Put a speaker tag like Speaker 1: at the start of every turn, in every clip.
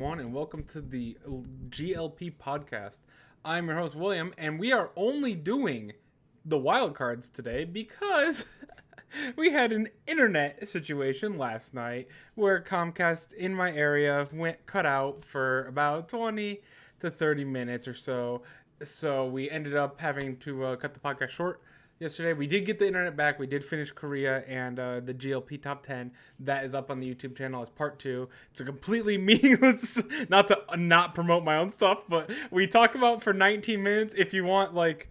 Speaker 1: And welcome to the GLP podcast. I'm your host William, and we are only doing the wild cards today because we had an internet situation last night where Comcast in my area went cut out for about 20 to 30 minutes or so. So we ended up having to cut the podcast short yesterday. We did get the internet back. We did finish Korea and the GLP top 10. That is up on the YouTube channel as part two. It's a completely meaningless, not to not promote my own stuff, but we talk about for 19 minutes. If you want like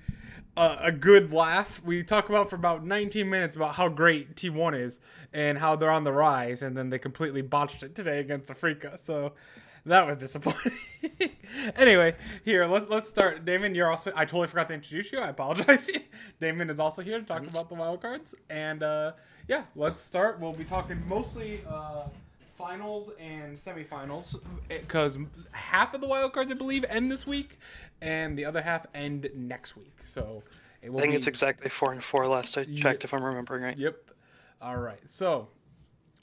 Speaker 1: a good laugh, we talk about for about 19 minutes about how great T1 is and how they're on the rise, and then they completely botched it today against Africa. So that was disappointing. Anyway, here let's start. Damon, you're also. I totally forgot to introduce you. I apologize. Damon is also here to talk about the wild cards, and yeah, let's start. We'll be talking mostly finals and semifinals because half of the wild cards, I believe, end this week, and the other half end next week. So
Speaker 2: I think it's exactly 4-4 last I checked, if I'm remembering right.
Speaker 1: Yep. All right. So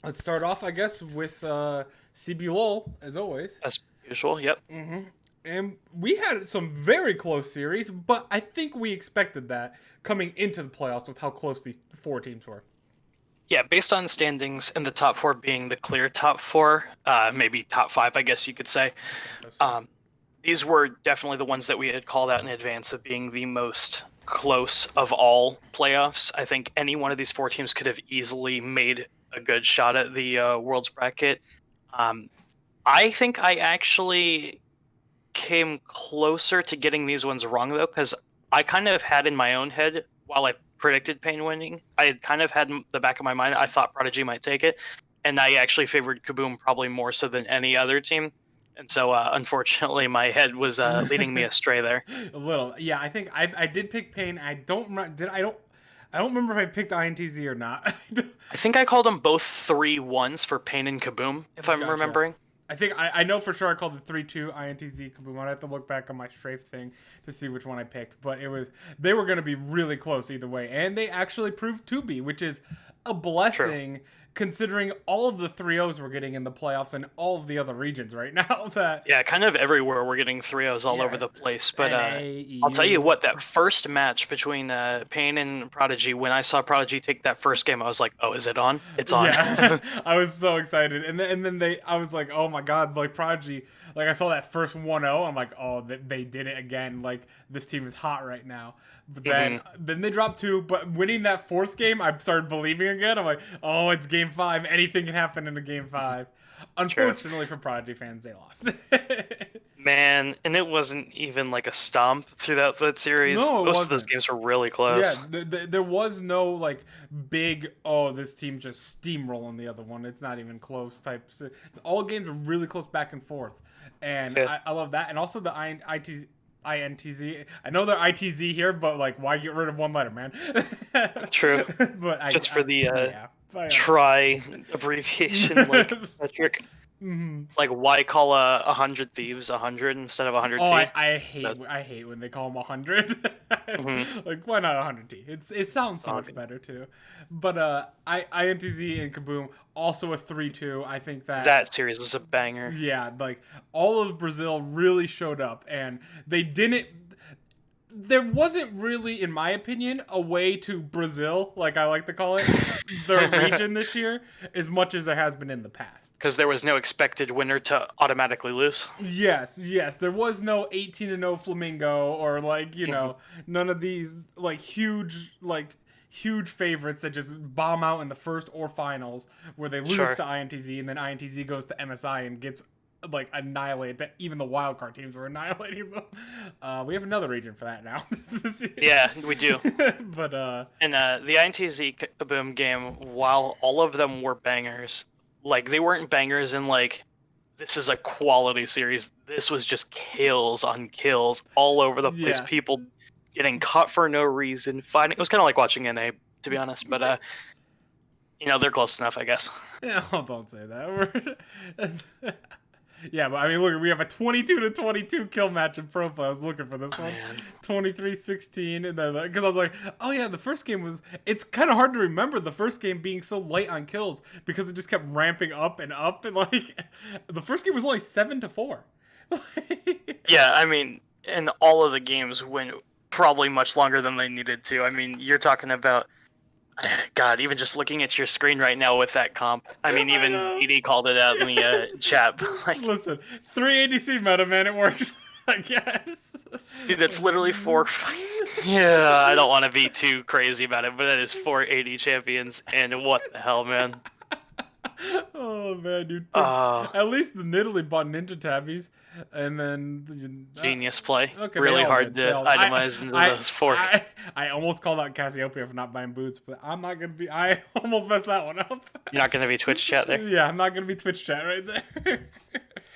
Speaker 1: let's start off, I guess, with CB Lowell, as always.
Speaker 2: As usual, yep.
Speaker 1: Mm-hmm. And we had some very close series, but I think we expected that coming into the playoffs with how close these four teams were.
Speaker 2: Yeah, based on standings and the top four being the clear top four, maybe top five, I guess you could say. These were definitely the ones that we had called out in advance of being the most close of all playoffs. I think any one of these four teams could have easily made a good shot at the World's bracket. I think I actually came closer to getting these ones wrong, though, because I kind of had in my own head, while I predicted Pain winning, I had kind of had in the back of my mind, I thought Prodigy might take it, and I actually favored Kaboom probably more so than any other team. And so, unfortunately, my head was leading me astray there.
Speaker 1: A little, yeah. I think I did pick Pain. I don't remember if I picked INTZ or not.
Speaker 2: I think I called them both 3-1s for Pain and Kaboom, if I'm remembering.
Speaker 1: I think I know for sure I called it 3-2 INTZ Kaboom. I'd have to look back on my strafe thing to see which one I picked, but they were going to be really close either way, and they actually proved to be, which is a blessing. True. Considering all of the 3-0s we're getting in the playoffs and all of the other regions right now.
Speaker 2: Yeah, kind of everywhere we're getting 3-0s all over the place. But I'll tell you what, that first match between Pain and Prodigy, when I saw Prodigy take that first game, I was like, oh, is it on? It's on.
Speaker 1: Yeah. I was so excited. And then I was like, oh my God, like Prodigy, like I saw that first 1-0, I'm like, oh, they did it again. Like this team is hot right now. But then they dropped 2, but winning that fourth game, I started believing again. I'm like, oh, it's game 5. Anything can happen in a game 5. Unfortunately for Prodigy fans, they lost.
Speaker 2: Man, and it wasn't even like a stomp throughout that series.
Speaker 1: No,
Speaker 2: most of those games were really close.
Speaker 1: Yeah, there was no like big, oh, this team just steamrolling the other one. It's not even close type. All games are really close back and forth. And yeah. I love that. And also the INTZ. I know they're ITZ here, but like, why get rid of one letter, man?
Speaker 2: True. But just for the try abbreviation like metric.
Speaker 1: Mm-hmm.
Speaker 2: It's like, why call 100 thieves 100 instead of 100 T?
Speaker 1: Oh, I hate when they call them 100. Like, why not 100 T? It sounds so much better too. But INTZ and Kaboom also a 3-2. I think that
Speaker 2: series was a banger.
Speaker 1: Yeah, like all of Brazil really showed up, and they didn't. There wasn't really, in my opinion, a way to Brazil, like I like to call it, their region this year, as much as there has been in the past.
Speaker 2: Because there was no expected winner to automatically lose.
Speaker 1: Yes. There was no 18-0 Flamingo or like, you know, none of these like huge favorites that just bomb out in the first or finals where they lose to INTZ, and then INTZ goes to MSI and gets like annihilated. Even the wildcard teams were annihilating them. We have another region for that now.
Speaker 2: Yeah, we do.
Speaker 1: But
Speaker 2: and the INTZ Kaboom game, while all of them were bangers, like they weren't bangers in like this is a quality series. This was just kills on kills all over the place. People getting caught for no reason, fighting. It was kind of like watching NA, to be honest. But you know, they're close enough, I guess.
Speaker 1: Yeah, don't say that. Yeah, but I mean, look, we have a 22-22 kill match in profile. I was looking for this one.
Speaker 2: Man.
Speaker 1: 23-16, and then because I was like, oh yeah, the first game was. It's kind of hard to remember the first game being so light on kills because it just kept ramping up, and like the first game was only 7-4.
Speaker 2: Yeah, I mean, and all of the games went probably much longer than they needed to. I mean, you're talking about. God, even just looking at your screen right now with that comp. I mean, even ED called it out in the chat. Like,
Speaker 1: listen, 3 ADC meta, man, it works. I guess.
Speaker 2: Dude, that's literally 4. Yeah, I don't want to be too crazy about it, but that is 4 AD champions, and what the hell, man?
Speaker 1: Oh man, dude. At least the Nidalee bought Ninja Tabbies, and then
Speaker 2: genius play.
Speaker 1: Okay,
Speaker 2: really hard to itemize into those 4.
Speaker 1: I almost called out Cassiopeia for not buying boots, but I'm not gonna be. I almost messed that one up.
Speaker 2: You're not gonna be Twitch chat there.
Speaker 1: Yeah, I'm not gonna be Twitch chat right there.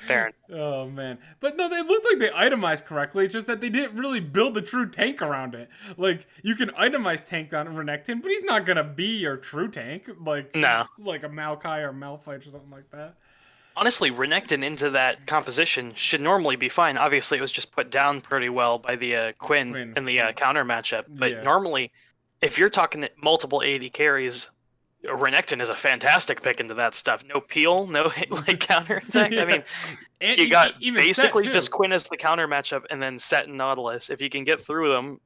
Speaker 2: Fair.
Speaker 1: Oh man, but no, they looked like they itemized correctly. It's just that they didn't really build a true tank around it. Like you can itemize tank on Renekton, but he's not gonna be your true tank. Like
Speaker 2: no,
Speaker 1: like a Maokai or Malphite or something like that.
Speaker 2: Honestly, Renekton into that composition should normally be fine. Obviously, it was just put down pretty well by the Quinn in the counter matchup. But normally, if you're talking multiple AD carries, Renekton is a fantastic pick into that stuff. No peel, no like counter attack. I mean, and you got basically just Quinn as the counter matchup, and then Set and Nautilus. If you can get through them,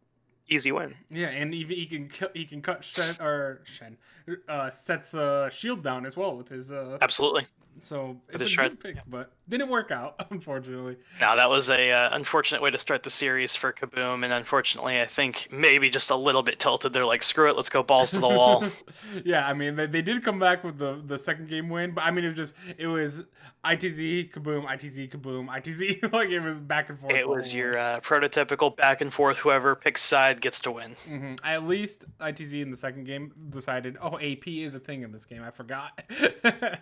Speaker 2: easy win.
Speaker 1: Yeah, and even he can cut Set's shield down as well with his
Speaker 2: absolutely.
Speaker 1: So it's a good pick, but didn't work out, unfortunately.
Speaker 2: No, that was a unfortunate way to start the series for Kaboom, and unfortunately, I think maybe just a little bit tilted. They're like, screw it, let's go balls to the wall.
Speaker 1: Yeah, I mean, they did come back with the second game win, but I mean, it was ITZ, Kaboom, ITZ, Kaboom, ITZ. Like, it was back and forth.
Speaker 2: It was your prototypical back and forth. Whoever picks side gets to win.
Speaker 1: Mm-hmm. At least ITZ in the second game decided, oh, AP is a thing in this game. I forgot.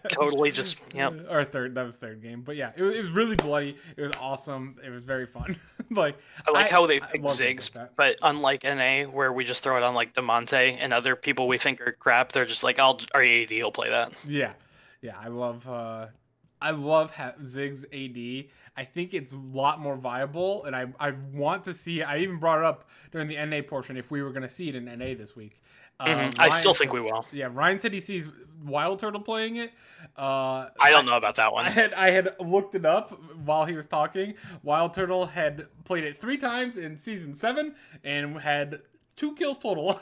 Speaker 2: Totally just, yep.
Speaker 1: Or third, that was third game. But yeah, it was really bloody. It was awesome. It was very fun. Like
Speaker 2: I like how they picked Ziggs, but unlike NA, where we just throw it on like Demonte and other people we think are crap, they're just like, our AD will play that.
Speaker 1: Yeah. I love Ziggs AD. I think it's a lot more viable, and I want to see. I even brought it up during the NA portion if we were going to see it in NA this week.
Speaker 2: I still think we will.
Speaker 1: Yeah, Ryan said he sees Wild Turtle playing it.
Speaker 2: I don't know about that one.
Speaker 1: I had looked it up while he was talking. Wild Turtle had played it 3 times in Season 7 and had 2 kills total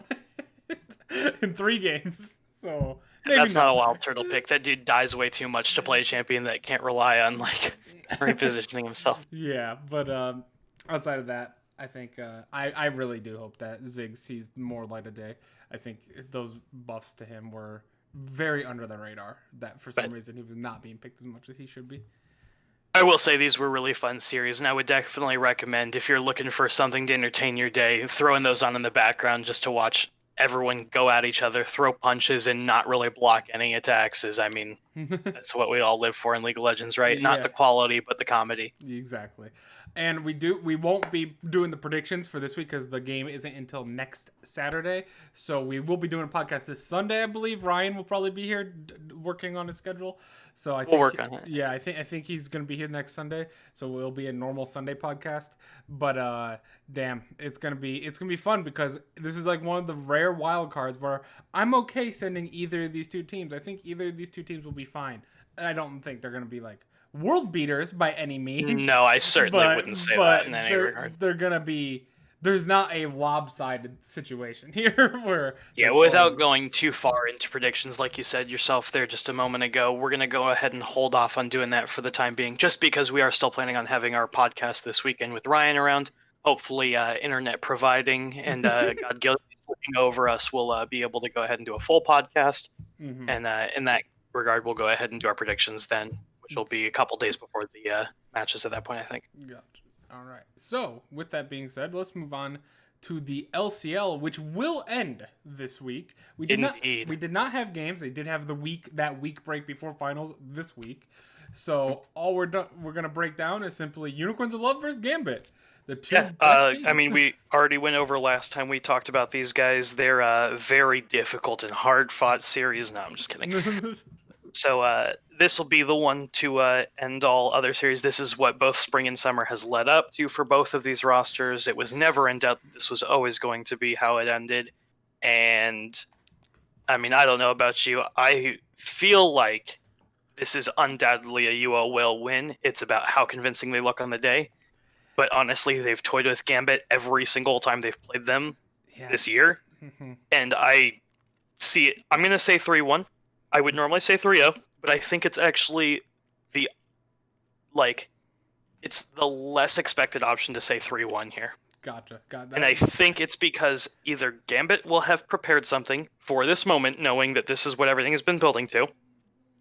Speaker 1: in 3 games. So
Speaker 2: that's not a Wild Turtle pick. That dude dies way too much to play a champion that can't rely on like repositioning himself.
Speaker 1: Yeah, but outside of that, I think I really do hope that Ziggs sees more light of day. I think those buffs to him were very under the radar. That for some reason he was not being picked as much as he should be.
Speaker 2: I will say these were really fun series, and I would definitely recommend if you're looking for something to entertain your day, throwing those on in the background just to watch everyone go at each other, throw punches, and not really block any attacks. I mean, that's what we all live for in League of Legends, right? Yeah. Not the quality, but the comedy.
Speaker 1: Exactly. And we won't be doing the predictions for this week because the game isn't until next Saturday. So we will be doing a podcast this Sunday, I believe. Ryan will probably be here working on his schedule. So I think
Speaker 2: we'll work on it.
Speaker 1: Yeah, I think he's gonna be here next Sunday. So we'll be a normal Sunday podcast. But damn, it's gonna be fun because this is like one of the rare wild cards where I'm okay sending either of these 2 teams. I think either of these 2 teams will be fine. I don't think they're gonna be like world beaters by any means.
Speaker 2: No, I certainly wouldn't say that in any regard.
Speaker 1: They're gonna be. There's not a lopsided situation here where.
Speaker 2: Yeah, without going too far into predictions, like you said yourself there just a moment ago, we're gonna go ahead and hold off on doing that for the time being, just because we are still planning on having our podcast this weekend with Ryan around. Hopefully, internet providing and God Gillies looking over us, we'll be able to go ahead and do a full podcast. Mm-hmm. And in that regard, we'll go ahead and do our predictions then, which will be a couple days before the matches at that point, I think.
Speaker 1: Gotcha. All right. So, with that being said, let's move on to the LCL, which will end this week. We did not have games. They did have that week break before finals this week. So, all we're going to break down is simply Unicorns of Love versus Gambit. The 2 best teams.
Speaker 2: I mean, we already went over last time we talked about these guys. They're very difficult and hard-fought series. No, I'm just kidding. So this will be the one to end all other series. This is what both spring and summer has led up to for both of these rosters. It was never in doubt that this was always going to be how it ended. And I mean, I don't know about you. I feel like this is undoubtedly a UL will win. It's about how convincing they look on the day. But honestly, they've toyed with Gambit every single time they've played them this year. And I see it. I'm going to say 3-1. I would normally say 3-0, but I think it's actually it's the less expected option to say 3-1 here.
Speaker 1: Gotcha. Got that.
Speaker 2: And I think it's because either Gambit will have prepared something for this moment, knowing that this is what everything has been building to,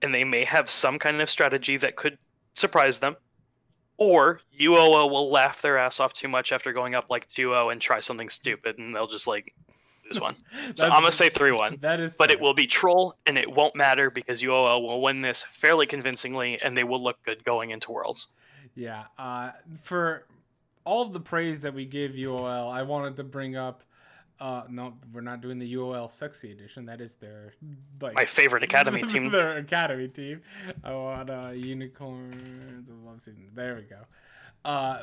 Speaker 2: and they may have some kind of strategy that could surprise them, or UOO will laugh their ass off too much after going up like 2-0 and try something stupid, and they'll just lose one. So I'm gonna say 3-1.
Speaker 1: That is,
Speaker 2: but
Speaker 1: fair.
Speaker 2: It will be troll, and it won't matter because UOL will win this fairly convincingly, and they will look good going into Worlds.
Speaker 1: Yeah. For all of the praise that we give UOL, I wanted to bring up. No, we're not doing the UOL Sexy Edition. That is their
Speaker 2: my favorite academy team.
Speaker 1: Their academy team. I want Unicorns of Love Season. There we go.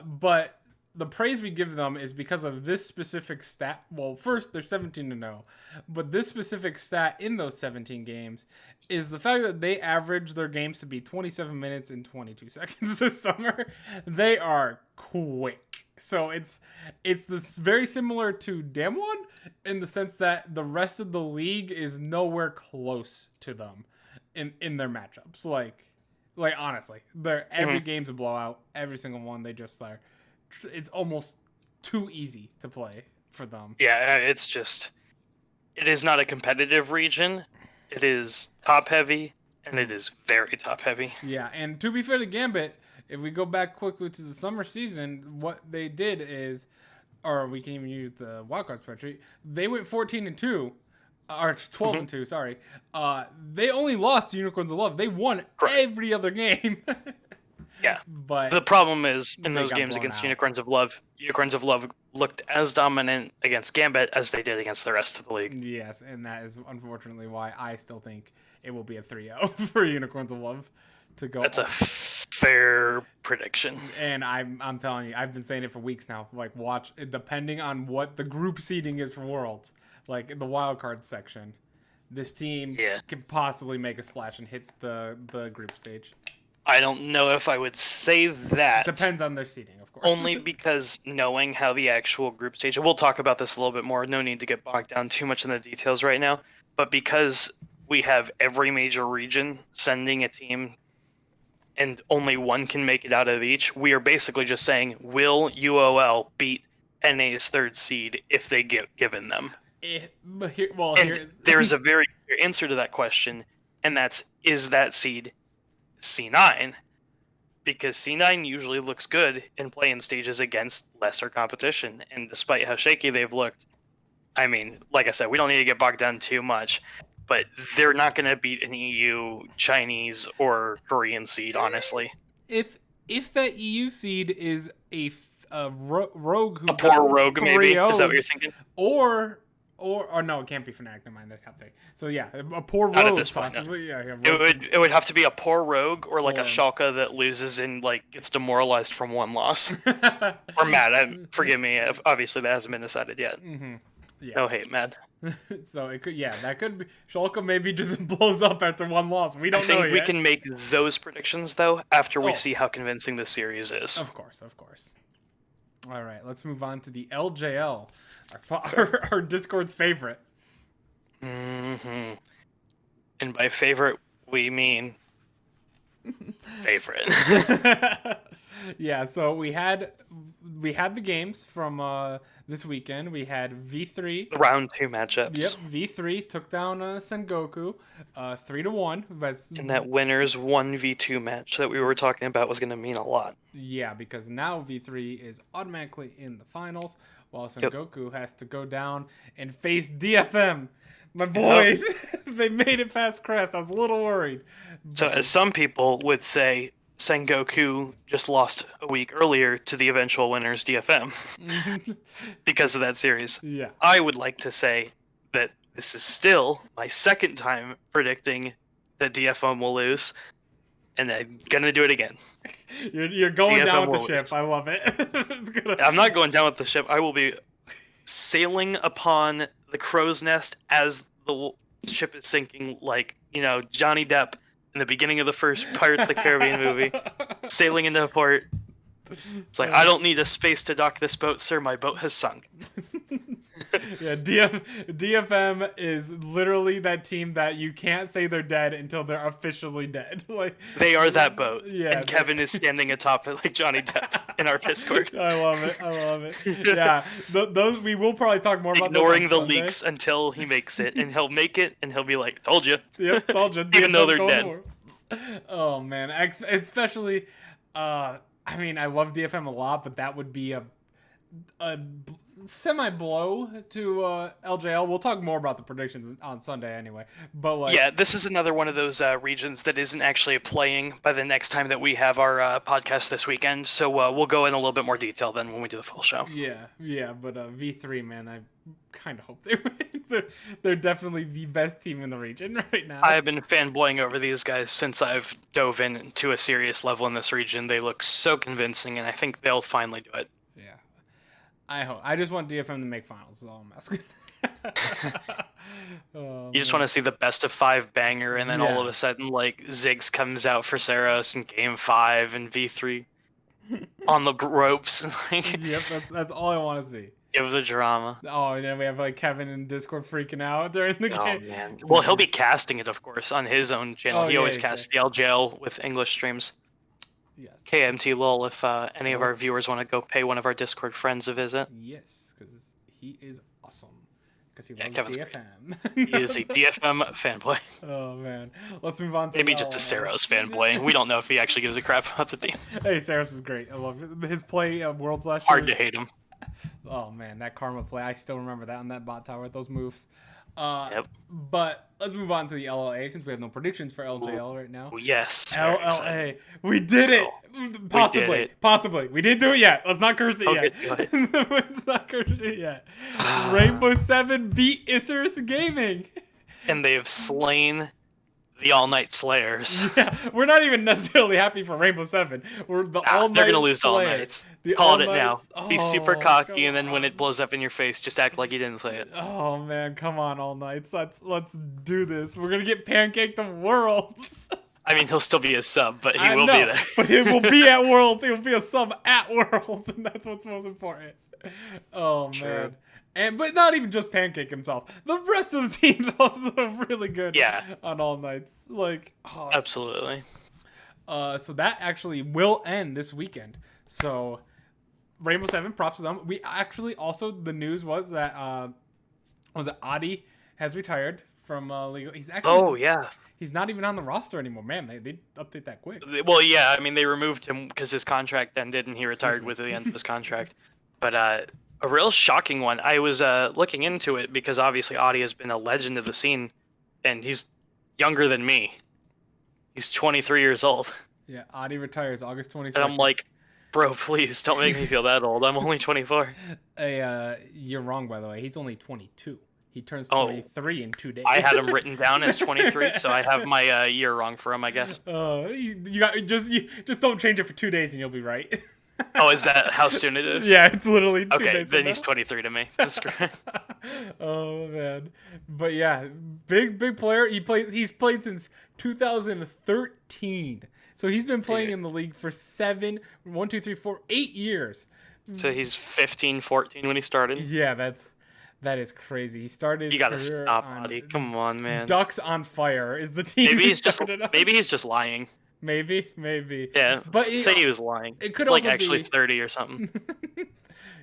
Speaker 1: But the praise we give them is because of this specific stat. Well, first, they're 17-0. But this specific stat in those 17 games is the fact that they average their games to be 27 minutes and 22 seconds this summer. They are quick. So it's this very similar to Damwon in the sense that the rest of the league is nowhere close to them in their matchups. Like honestly, every game's a blowout. Every single one, they just are. It's almost too easy to play for them.
Speaker 2: Yeah, it is not a competitive region. It is top heavy, and it is very top heavy.
Speaker 1: Yeah, and to be fair to Gambit, if we go back quickly to the summer season, what they did is, or we can even use the wildcard spreadsheet, they went 14-2, or 12-2, sorry. They only lost to Unicorns of Love. They won every other game.
Speaker 2: Yeah,
Speaker 1: but
Speaker 2: the problem is in those games against
Speaker 1: out.
Speaker 2: Unicorns of Love looked as dominant against Gambit as they did against the rest of the league.
Speaker 1: Yes, and that is unfortunately why I still think it will be a 3-0 for Unicorns of Love to go.
Speaker 2: That's a fair prediction.
Speaker 1: And I'm telling you, I've been saying it for weeks now. Like, watch, depending on what the group seeding is for Worlds, like in the wildcard section, this team can possibly make a splash and hit the group stage.
Speaker 2: I don't know if I would say that.
Speaker 1: Depends on their seeding, of course.
Speaker 2: Only because knowing how the actual group stage, we'll talk about this a little bit more. No need to get bogged down too much in the details right now. But because we have every major region sending a team and only one can make it out of each, we are basically just saying, will UOL beat NA's third seed if they get given them? There's a very clear answer to that question, and that's, is that seed C9? Because C9 usually looks good in play-in stages against lesser competition, and despite how shaky they've looked, I mean, like I said, we don't need to get bogged down too much, but they're not going to beat an EU, Chinese, or Korean seed, honestly.
Speaker 1: If that EU seed is a rogue,
Speaker 2: a poor rogue, maybe, is that what you're thinking?
Speaker 1: Or no, it can't be Fnatic. Never mind, that's top three. So yeah, a poor rogue,
Speaker 2: at this point,
Speaker 1: possibly.
Speaker 2: No.
Speaker 1: Yeah,
Speaker 2: it would have to be a poor rogue or like a Schalke that loses and like gets demoralized from one loss. Or Mad. Forgive me. Obviously, that hasn't been decided yet.
Speaker 1: Mm-hmm. Yeah.
Speaker 2: No hate, Mad.
Speaker 1: So it could, that could be Schalke. Maybe just blows up after one loss. We don't know yet.
Speaker 2: We can make those predictions though after we see how convincing the series is.
Speaker 1: Of course. All right, let's move on to the LJL, our Discord's favorite.
Speaker 2: Mm-hmm. And by favorite, we mean favorite.
Speaker 1: Yeah, so we had the games from this weekend. We had V3.
Speaker 2: The round 2 matchups.
Speaker 1: Yep, V3 took down Sengoku 3-1.
Speaker 2: And that winner's 1v2 match that we were talking about was going to mean a lot.
Speaker 1: Yeah, because now V3 is automatically in the finals, while Sengoku has to go down and face DFM. My boys, they made it past Crest. I was a little worried.
Speaker 2: So as some people would say, Sengoku just lost a week earlier to the eventual winners DFM because of that series.
Speaker 1: Yeah.
Speaker 2: I would like to say that this is still my second time predicting that DFM will lose, and I'm gonna do it again.
Speaker 1: You're going down
Speaker 2: DFM
Speaker 1: with
Speaker 2: will
Speaker 1: the ship.
Speaker 2: lose.
Speaker 1: I love it.
Speaker 2: I'm not going down with the ship. I will be sailing upon the crow's nest as the ship is sinking, like, Johnny Depp in the beginning of the first Pirates of the Caribbean movie, sailing into a port. It's like, I don't need a space to dock this boat, sir. My boat has sunk.
Speaker 1: Yeah, DFM is literally that team that you can't say they're dead until they're officially dead. Like
Speaker 2: They are that boat.
Speaker 1: Yeah,
Speaker 2: and Kevin is standing atop it like Johnny Depp in our Discord.
Speaker 1: I love it. I love it. Yeah, those we will probably talk more about.
Speaker 2: Ignoring
Speaker 1: those
Speaker 2: the leaks until he makes it, and he'll make it, and he'll be like, "Told you."
Speaker 1: Yep, told you.
Speaker 2: Even though they're dead.
Speaker 1: Oh man, especially. I mean, I love DFM a lot, but that would be a semi blow to LJL. We'll talk more about the predictions on Sunday anyway. But like,
Speaker 2: yeah, this is another one of those regions that isn't actually playing by the next time that we have our podcast this weekend. So we'll go in a little bit more detail then when we do the full show.
Speaker 1: Yeah, but V3, man, I kind of hope they win. They're definitely the best team in the region right now.
Speaker 2: I have been fanboying over these guys since I've dove in to a serious level in this region. They look so convincing, and I think they'll finally do it.
Speaker 1: Yeah. I hope. I just want DFM to make finals, is all I'm asking.
Speaker 2: You just want to see the best of 5 banger, and then all of a sudden, like, Ziggs comes out for Saros in Game 5 and V3 on the ropes.
Speaker 1: Yep, that's all I want to see.
Speaker 2: Give the drama.
Speaker 1: Oh, and then we have like Kevin in Discord freaking out during the game.
Speaker 2: Oh man. Well, he'll be casting it, of course, on his own channel.
Speaker 1: Oh,
Speaker 2: he
Speaker 1: yeah,
Speaker 2: always casts the LJL with English streams.
Speaker 1: Yes.
Speaker 2: KMT lol. If any of our viewers want to go pay one of our Discord friends a visit.
Speaker 1: Yes, because he is awesome. Because he loves
Speaker 2: Kevin's
Speaker 1: DFM.
Speaker 2: He is a DFM fanboy.
Speaker 1: Oh man, let's move on to
Speaker 2: Maybe just a Saros fanboy. We don't know if he actually gives a crap about the team.
Speaker 1: Hey, Saros is great. I love his play at Worlds last year.
Speaker 2: Hard to hate him.
Speaker 1: Oh man, that Karma play. I still remember that on that bot tower with those moves.
Speaker 2: Yep.
Speaker 1: But let's move on to the LLA since we have no predictions for LJL right now.
Speaker 2: Yes.
Speaker 1: LLA. We did it. Possibly.
Speaker 2: We did it.
Speaker 1: Possibly. We didn't do it yet. Let's not curse it yet. Let's not curse it yet. Rainbow 7 beat Isurus Gaming.
Speaker 2: And they have slain the All Night Slayers.
Speaker 1: Yeah, we're not even necessarily happy for Rainbow 7. We're the All Night
Speaker 2: They're gonna lose to All
Speaker 1: Slayers.
Speaker 2: Nights.
Speaker 1: The
Speaker 2: Called
Speaker 1: All
Speaker 2: it now.
Speaker 1: Nights-
Speaker 2: Be super
Speaker 1: Oh,
Speaker 2: cocky,
Speaker 1: come
Speaker 2: and then when
Speaker 1: on.
Speaker 2: it blows up in your face, just act like you didn't say it.
Speaker 1: Oh man, come on, All Nights. Let's do this. We're gonna get pancaked to Worlds.
Speaker 2: I mean, he'll still be a sub, but he
Speaker 1: I
Speaker 2: will
Speaker 1: know,
Speaker 2: be there.
Speaker 1: But he will be at Worlds. He will be a sub at Worlds, and that's what's most important. Oh
Speaker 2: Sure.
Speaker 1: man. But not even just Pancake himself. The rest of the teams also really good.
Speaker 2: Yeah.
Speaker 1: On All Nights, like
Speaker 2: Absolutely.
Speaker 1: So that actually will end this weekend. So Rainbow 7, props to them. We actually also, the news was that Adi has retired from League. He's actually.
Speaker 2: Oh yeah.
Speaker 1: He's not even on the roster anymore. Man, they update that quick.
Speaker 2: Well, yeah. I mean, they removed him because his contract ended, and he retired with the end of his contract. But a real shocking one. I was looking into it because obviously Adi has been a legend of the scene, and he's younger than me. He's 23 years old.
Speaker 1: Yeah, Adi retires August 22nd.
Speaker 2: And I'm like, bro, please don't make me feel that old. I'm only 24.
Speaker 1: Hey, you're wrong, by the way. He's only 22. He turns 23 in 2 days.
Speaker 2: I had him written down as 23, so I have my year wrong for him, I guess.
Speaker 1: You just don't change it for 2 days and you'll be right.
Speaker 2: Oh, is that how soon it is?
Speaker 1: Yeah, it's literally 2 days.
Speaker 2: Okay, then
Speaker 1: from
Speaker 2: he's
Speaker 1: now.
Speaker 2: 23 to me. That's great.
Speaker 1: Oh man, but yeah, big player. He's played since 2013, so he's been playing in the league for 8 years.
Speaker 2: So he's 15, 14 when he started.
Speaker 1: Yeah, that is crazy. He started his
Speaker 2: You gotta
Speaker 1: career
Speaker 2: stop,
Speaker 1: on
Speaker 2: Adi. Come on, man.
Speaker 1: Ducks on Fire is the team.
Speaker 2: Maybe
Speaker 1: he
Speaker 2: he's just
Speaker 1: started on.
Speaker 2: lying.
Speaker 1: Maybe.
Speaker 2: Yeah,
Speaker 1: But
Speaker 2: say he was lying.
Speaker 1: it could
Speaker 2: It's like
Speaker 1: also
Speaker 2: actually
Speaker 1: be-
Speaker 2: 30 or something.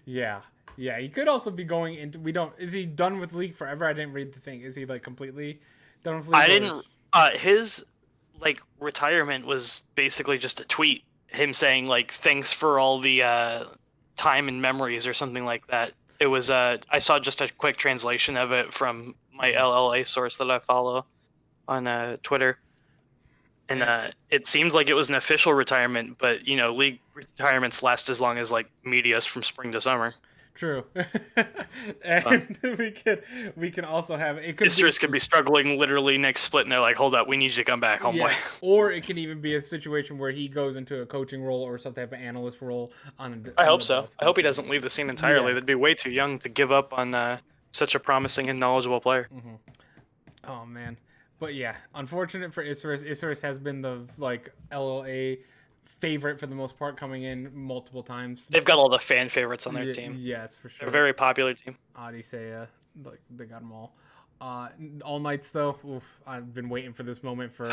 Speaker 1: Yeah, he could also be going into. Is he done with League forever? I didn't read the thing. Is he like completely done with League?
Speaker 2: I
Speaker 1: or
Speaker 2: didn't.
Speaker 1: is-
Speaker 2: His like retirement was basically just a tweet, him saying like thanks for all the time and memories or something like that. It was I saw just a quick translation of it from my LLA source that I follow on Twitter. And it seems like it was an official retirement, but League retirements last as long as like media's from spring to summer.
Speaker 1: True. And we can also have it could
Speaker 2: Isserus could be struggling literally next split, and they're like, "Hold up, we need you to come back, homeboy."
Speaker 1: yeah, or it can even be a situation where he goes into a coaching role or some type of analyst role on.
Speaker 2: I hope
Speaker 1: the
Speaker 2: so.
Speaker 1: desk.
Speaker 2: I hope he doesn't leave the scene entirely.
Speaker 1: Yeah.
Speaker 2: That'd be way too young to give up on such a promising and knowledgeable player.
Speaker 1: Oh man, but yeah, unfortunate for Isserus. Isserus has been the LLA favorite for the most part, coming in multiple times.
Speaker 2: They've got all the fan favorites on their team.
Speaker 1: Yes, for sure.
Speaker 2: They're a very popular team.
Speaker 1: Odyssey, they got them all. All Knights though, oof, I've been waiting for this moment for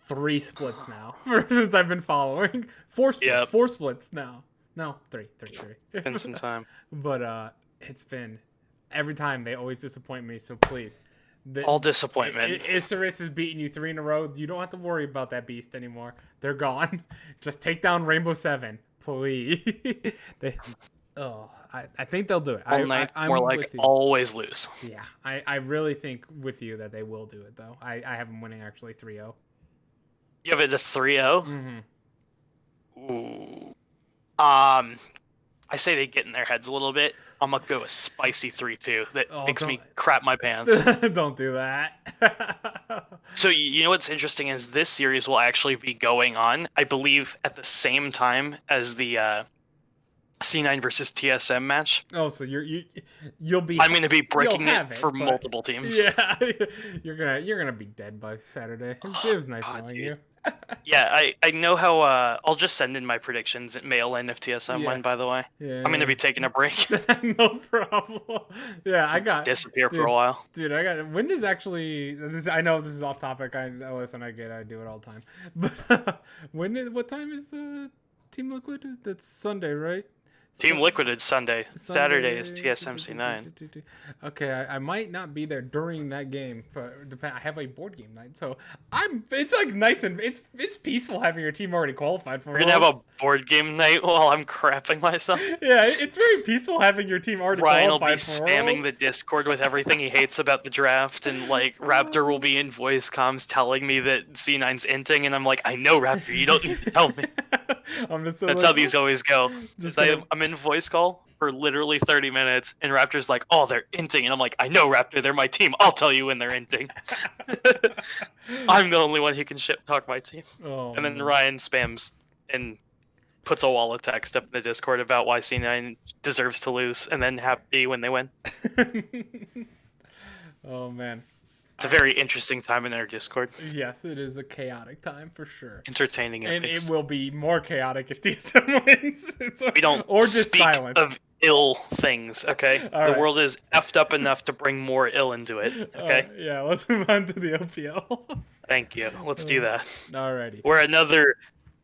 Speaker 1: 3 splits now since I've been following. 4 splits,
Speaker 2: Yep.
Speaker 1: 4 splits now. No, 3.
Speaker 2: Been some time.
Speaker 1: But it's been every time they always disappoint me. So please,
Speaker 2: All disappointment.
Speaker 1: Isserus is beating you 3 in a row. You don't have to worry about that beast anymore. They're gone. Just take down Rainbow 7, please. I think they'll do it.
Speaker 2: All Knights,
Speaker 1: I'm
Speaker 2: more
Speaker 1: with
Speaker 2: like
Speaker 1: you.
Speaker 2: always lose.
Speaker 1: Yeah, I really think with you that they will do it though. I have them winning actually 3-0.
Speaker 2: You have it a 3-0?
Speaker 1: Mm-hmm.
Speaker 2: Ooh. I say they get in their heads a little bit. I'm gonna go a spicy 3-2 that makes me crap my pants.
Speaker 1: Don't do that.
Speaker 2: So you know what's interesting is this series will actually be going on, I believe, at the same time as the C9 versus TSM match.
Speaker 1: Oh, so you'll be.
Speaker 2: I'm gonna be breaking it for
Speaker 1: but-
Speaker 2: multiple teams.
Speaker 1: Yeah, you're gonna be dead by Saturday. It was nice knowing
Speaker 2: dude.
Speaker 1: you.
Speaker 2: Yeah, I know how. I'll just send in my predictions at mail in if TSM win. By the way,
Speaker 1: Yeah,
Speaker 2: I'm gonna be taking a break,
Speaker 1: no problem. Yeah, I got
Speaker 2: disappear for a while.
Speaker 1: Dude, I got. When is actually? I know this is off topic. I listen. I do it all the time. But what time is Team Liquid? That's Sunday, right?
Speaker 2: Team Liquid is Sunday. Saturday is TSMC9.
Speaker 1: Okay, I might not be there during that game. I have a board game night, so it's like nice and it's peaceful having your team already qualified for.
Speaker 2: We're gonna have a board game night while I'm crapping myself.
Speaker 1: Yeah, it's very peaceful having your team already
Speaker 2: Ryan will
Speaker 1: qualified
Speaker 2: be
Speaker 1: for
Speaker 2: spamming the
Speaker 1: Worlds.
Speaker 2: Discord with everything he hates about the draft, and like Raptor will be in voice comms telling me that C9's inting, and I'm like, I know Raptor, you don't need to tell me. That's how these always go. I'm in voice call for literally 30 minutes, and Raptor's like, oh, they're inting, and I'm like, I know Raptor, they're my team. I'll tell you when they're inting. I'm the only one who can talk my team.
Speaker 1: Oh,
Speaker 2: And then Ryan spams and puts a wall of text up in the Discord about why C9 deserves to lose, and then happy when they win.
Speaker 1: Oh man.
Speaker 2: It's a very interesting time in our Discord.
Speaker 1: Yes, it is a chaotic time for sure.
Speaker 2: Entertaining,
Speaker 1: And it will be more chaotic if TSM wins.
Speaker 2: We don't
Speaker 1: or just
Speaker 2: speak
Speaker 1: silence.
Speaker 2: of ill things, okay? The
Speaker 1: right.
Speaker 2: world is effed up enough to bring more ill into it, okay?
Speaker 1: Yeah, let's move on to the OPL.
Speaker 2: Thank you. Let's do that.
Speaker 1: Alrighty.
Speaker 2: We're another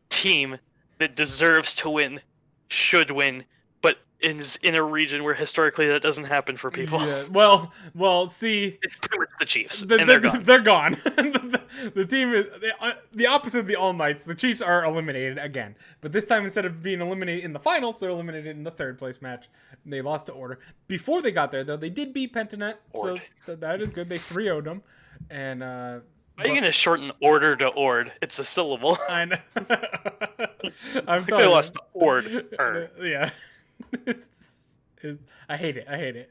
Speaker 2: team that deserves to win, should win, but is in a region where historically that doesn't happen for people.
Speaker 1: Yeah. Well, see,
Speaker 2: It's pretty much the Chiefs, and they're gone.
Speaker 1: They're gone. The team is the opposite of the All Knights. The Chiefs are eliminated again, but this time instead of being eliminated in the finals, they're eliminated in the 3rd place match. They lost to Order. Before they got there, though, they did beat Pentanet, so that is good. They 3-0'd them, and
Speaker 2: How are you gonna shorten order to ord? It's a syllable.
Speaker 1: I know.
Speaker 2: They lost to ord.
Speaker 1: Yeah. I hate it.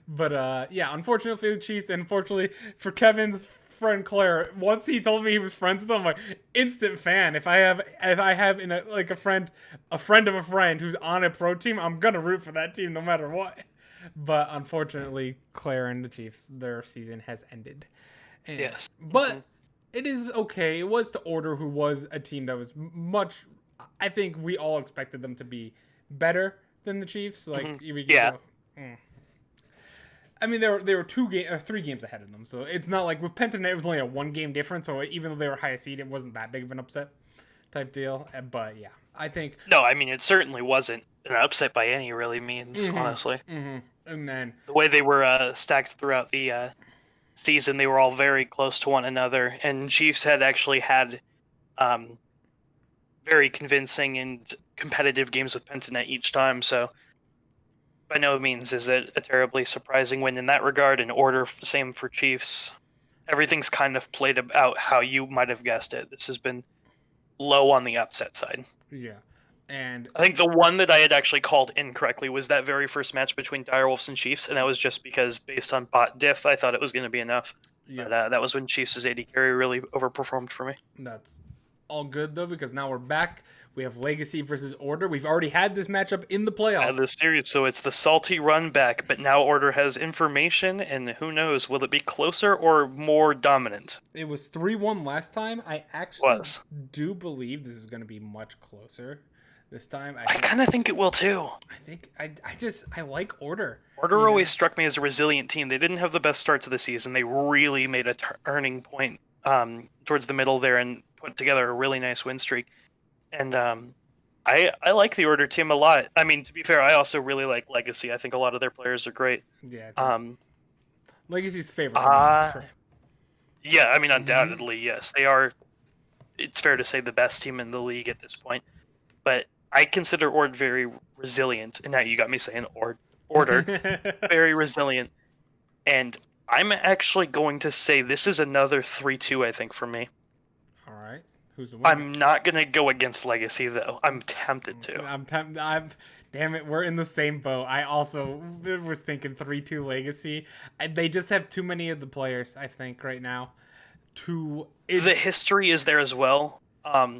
Speaker 1: But yeah, unfortunately for the Chiefs, and unfortunately for Kevin's friend Claire, once he told me he was friends with him, I'm like, instant fan. If I have in a friend of a friend who's on a pro team, I'm gonna root for that team no matter what. But unfortunately, Claire and the Chiefs, their season has ended. And,
Speaker 2: Yes.
Speaker 1: But it is okay. It was to Order, who was a team that was much. I think we all expected them to be better than the Chiefs. Like,
Speaker 2: Yeah.
Speaker 1: I mean, they were 3 games ahead of them, so it's not like with Pentanet it was only a 1-game difference. So even though they were highest seed, it wasn't that big of an upset type deal. But yeah, I think.
Speaker 2: No, I mean it certainly wasn't an upset by any really means, honestly.
Speaker 1: And then
Speaker 2: The way they were stacked throughout the season, they were all very close to one another, and Chiefs had actually had very convincing and competitive games with Pentanet each time. So by no means is it a terribly surprising win in that regard. And Order, same for Chiefs. Everything's kind of played out how you might have guessed it. This has been low on the upset side.
Speaker 1: yeah, And
Speaker 2: I think the one that I had actually called incorrectly was that very first match between Direwolves and Chiefs, and that was just because based on bot diff, I thought it was going to be enough.
Speaker 1: yeah,
Speaker 2: But that was when Chiefs' AD carry really overperformed for me.
Speaker 1: that's all good though, because now we're back. We have Legacy versus Order. We've already had this matchup in the playoffs.
Speaker 2: The series, so it's the salty run back, but now Order has information, and who knows, will it be closer or more dominant?
Speaker 1: It was 3-1 last time. I actually
Speaker 2: Was.
Speaker 1: do believe this is going to be much closer this time.
Speaker 2: I kind of think it will too.
Speaker 1: I like Order.
Speaker 2: Order always struck me as a resilient team. They didn't have the best start to the season. They really made a turning point towards the middle there and put together a really nice win streak. And I like the Order team a lot. I mean, to be fair, I also really like Legacy. I think a lot of their players are great.
Speaker 1: Yeah. Legacy's favorite. Sure.
Speaker 2: Yeah, I mean, undoubtedly, yes. They are, it's fair to say, the best team in the league at this point. But I consider Ord very resilient. And now you got me saying Order. Very resilient. And I'm actually going to say this is another 3-2, I think, for me.
Speaker 1: All right. Who's the winner?
Speaker 2: I'm not going to go against Legacy, though. I'm tempted to.
Speaker 1: Damn it, we're in the same boat. I also was thinking 3-2 Legacy. They just have too many of the players, I think, right now.
Speaker 2: The history is there as well. I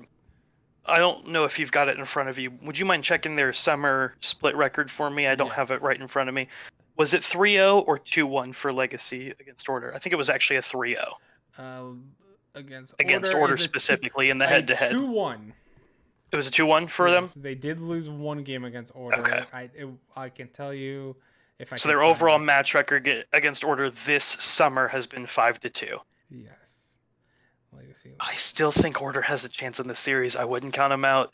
Speaker 2: don't know if you've got it in front of you. Would you mind checking their summer split record for me? I don't have it right in front of me. Was it 3-0 or 2-1 for Legacy against Order? I think it was actually a 3-0.
Speaker 1: Against
Speaker 2: Order specifically in the head-to-head.
Speaker 1: 2-1.
Speaker 2: It was a 2-1 for them?
Speaker 1: They did lose one game against Order.
Speaker 2: Okay.
Speaker 1: I can tell you if I.
Speaker 2: So their overall match record against Order this summer has been 5-2.
Speaker 1: Yes. Legacy.
Speaker 2: I still think Order has a chance in the series. I wouldn't count them out.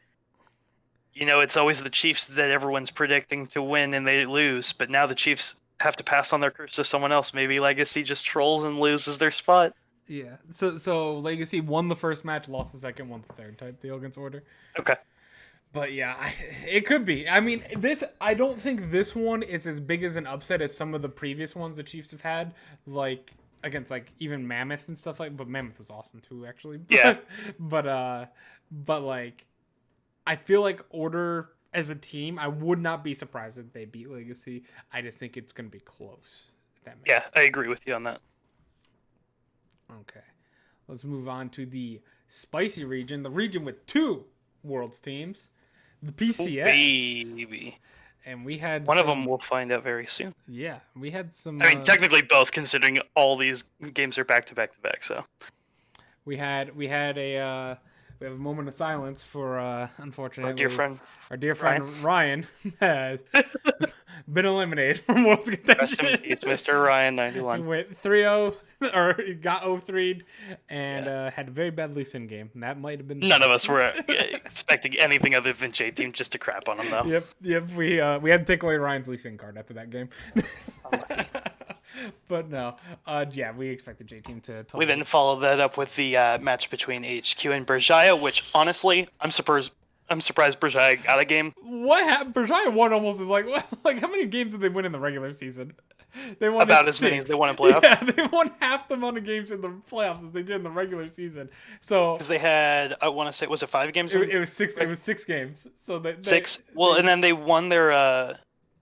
Speaker 2: You know, it's always the Chiefs that everyone's predicting to win and they lose, but now the Chiefs have to pass on their curse to someone else. Maybe Legacy just trolls and loses their spot.
Speaker 1: Yeah. So Legacy won the first match, lost the second, won the third type deal against Order.
Speaker 2: Okay.
Speaker 1: But yeah, it could be. I mean, I don't think this one is as big as an upset as some of the previous ones the Chiefs have had, like against like even Mammoth and stuff like. But Mammoth was awesome too, actually.
Speaker 2: Yeah.
Speaker 1: but like, I feel like Order as a team, I would not be surprised if they beat Legacy. I just think it's gonna be close.
Speaker 2: Yeah, I agree with you on that.
Speaker 1: Okay, let's move on to the spicy region, the region with two Worlds teams, the PCS.
Speaker 2: Oh, baby.
Speaker 1: And we had
Speaker 2: one of them we'll find out very soon.
Speaker 1: Yeah, we had some.
Speaker 2: I mean, technically both, considering all these games are back to back to back. So
Speaker 1: we have a moment of silence for unfortunately our dear friend Ryan has been eliminated from Worlds contention.
Speaker 2: Rest in peace, Mr. Ryan 91.
Speaker 1: He went 3-0 or got 0-3'd and had a very bad Lee Sin game. And that might have been
Speaker 2: none of us were expecting anything other than J Team just to crap on him though.
Speaker 1: Yep. We had to take away Ryan's Lee Sin card after that game. But no, we expected J Team to.
Speaker 2: We then followed that up with the match between HQ and Berjaya, which honestly, I'm surprised Berjaya got a game.
Speaker 1: What happened? Berjaya won almost as like how many games did they win in the regular season? They won
Speaker 2: about as
Speaker 1: 6.
Speaker 2: many as they won in playoffs.
Speaker 1: Yeah, they won half the amount of games in the playoffs as they did in the regular season. So
Speaker 2: because they had, I want to say, was it 5 games?
Speaker 1: It was 6. It was 6 games. So they
Speaker 2: 6. Well, and then they won their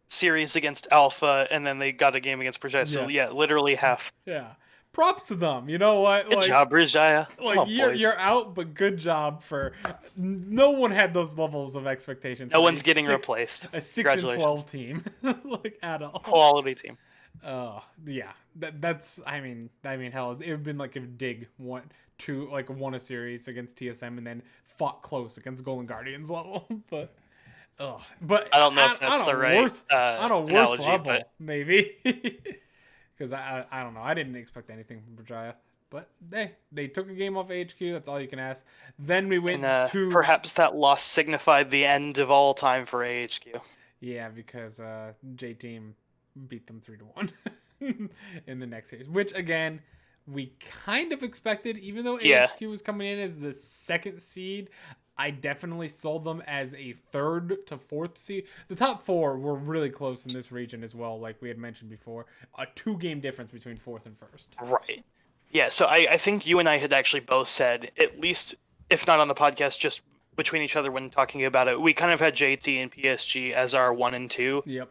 Speaker 2: series against Alpha, and then they got a game against Berjaya. So yeah, literally half.
Speaker 1: Yeah. Props to them. You know what?
Speaker 2: Good job, Berjaya.
Speaker 1: Like you're out, but good job for. No one had those levels of expectations.
Speaker 2: No one's getting replaced.
Speaker 1: A 6-12 team, like at all.
Speaker 2: Quality team.
Speaker 1: Oh yeah, that's. I mean, hell, it would have been like if Dig won a series against TSM and then fought close against Golden Guardians level, but. But
Speaker 2: I don't know if that's the right
Speaker 1: on a worse
Speaker 2: analogy,
Speaker 1: level,
Speaker 2: but
Speaker 1: maybe. Because I don't know. I didn't expect anything from Berjaya. But they took a game off HQ. That's all you can ask. Then we went to...
Speaker 2: Perhaps that loss signified the end of all time for AHQ.
Speaker 1: Yeah, because J-Team beat them 3-1 in the next series. Which, again, we kind of expected. Even though AHQ was coming in as the 2nd seed, I definitely sold them as a 3rd to 4th seed. The top 4 were really close in this region as well, like we had mentioned before. A 2-game difference between 4th and 1st.
Speaker 2: Right. Yeah, so I think you and I had actually both said, at least, if not on the podcast, just between each other when talking about it. We kind of had JT and PSG as our 1 and 2,
Speaker 1: Yep.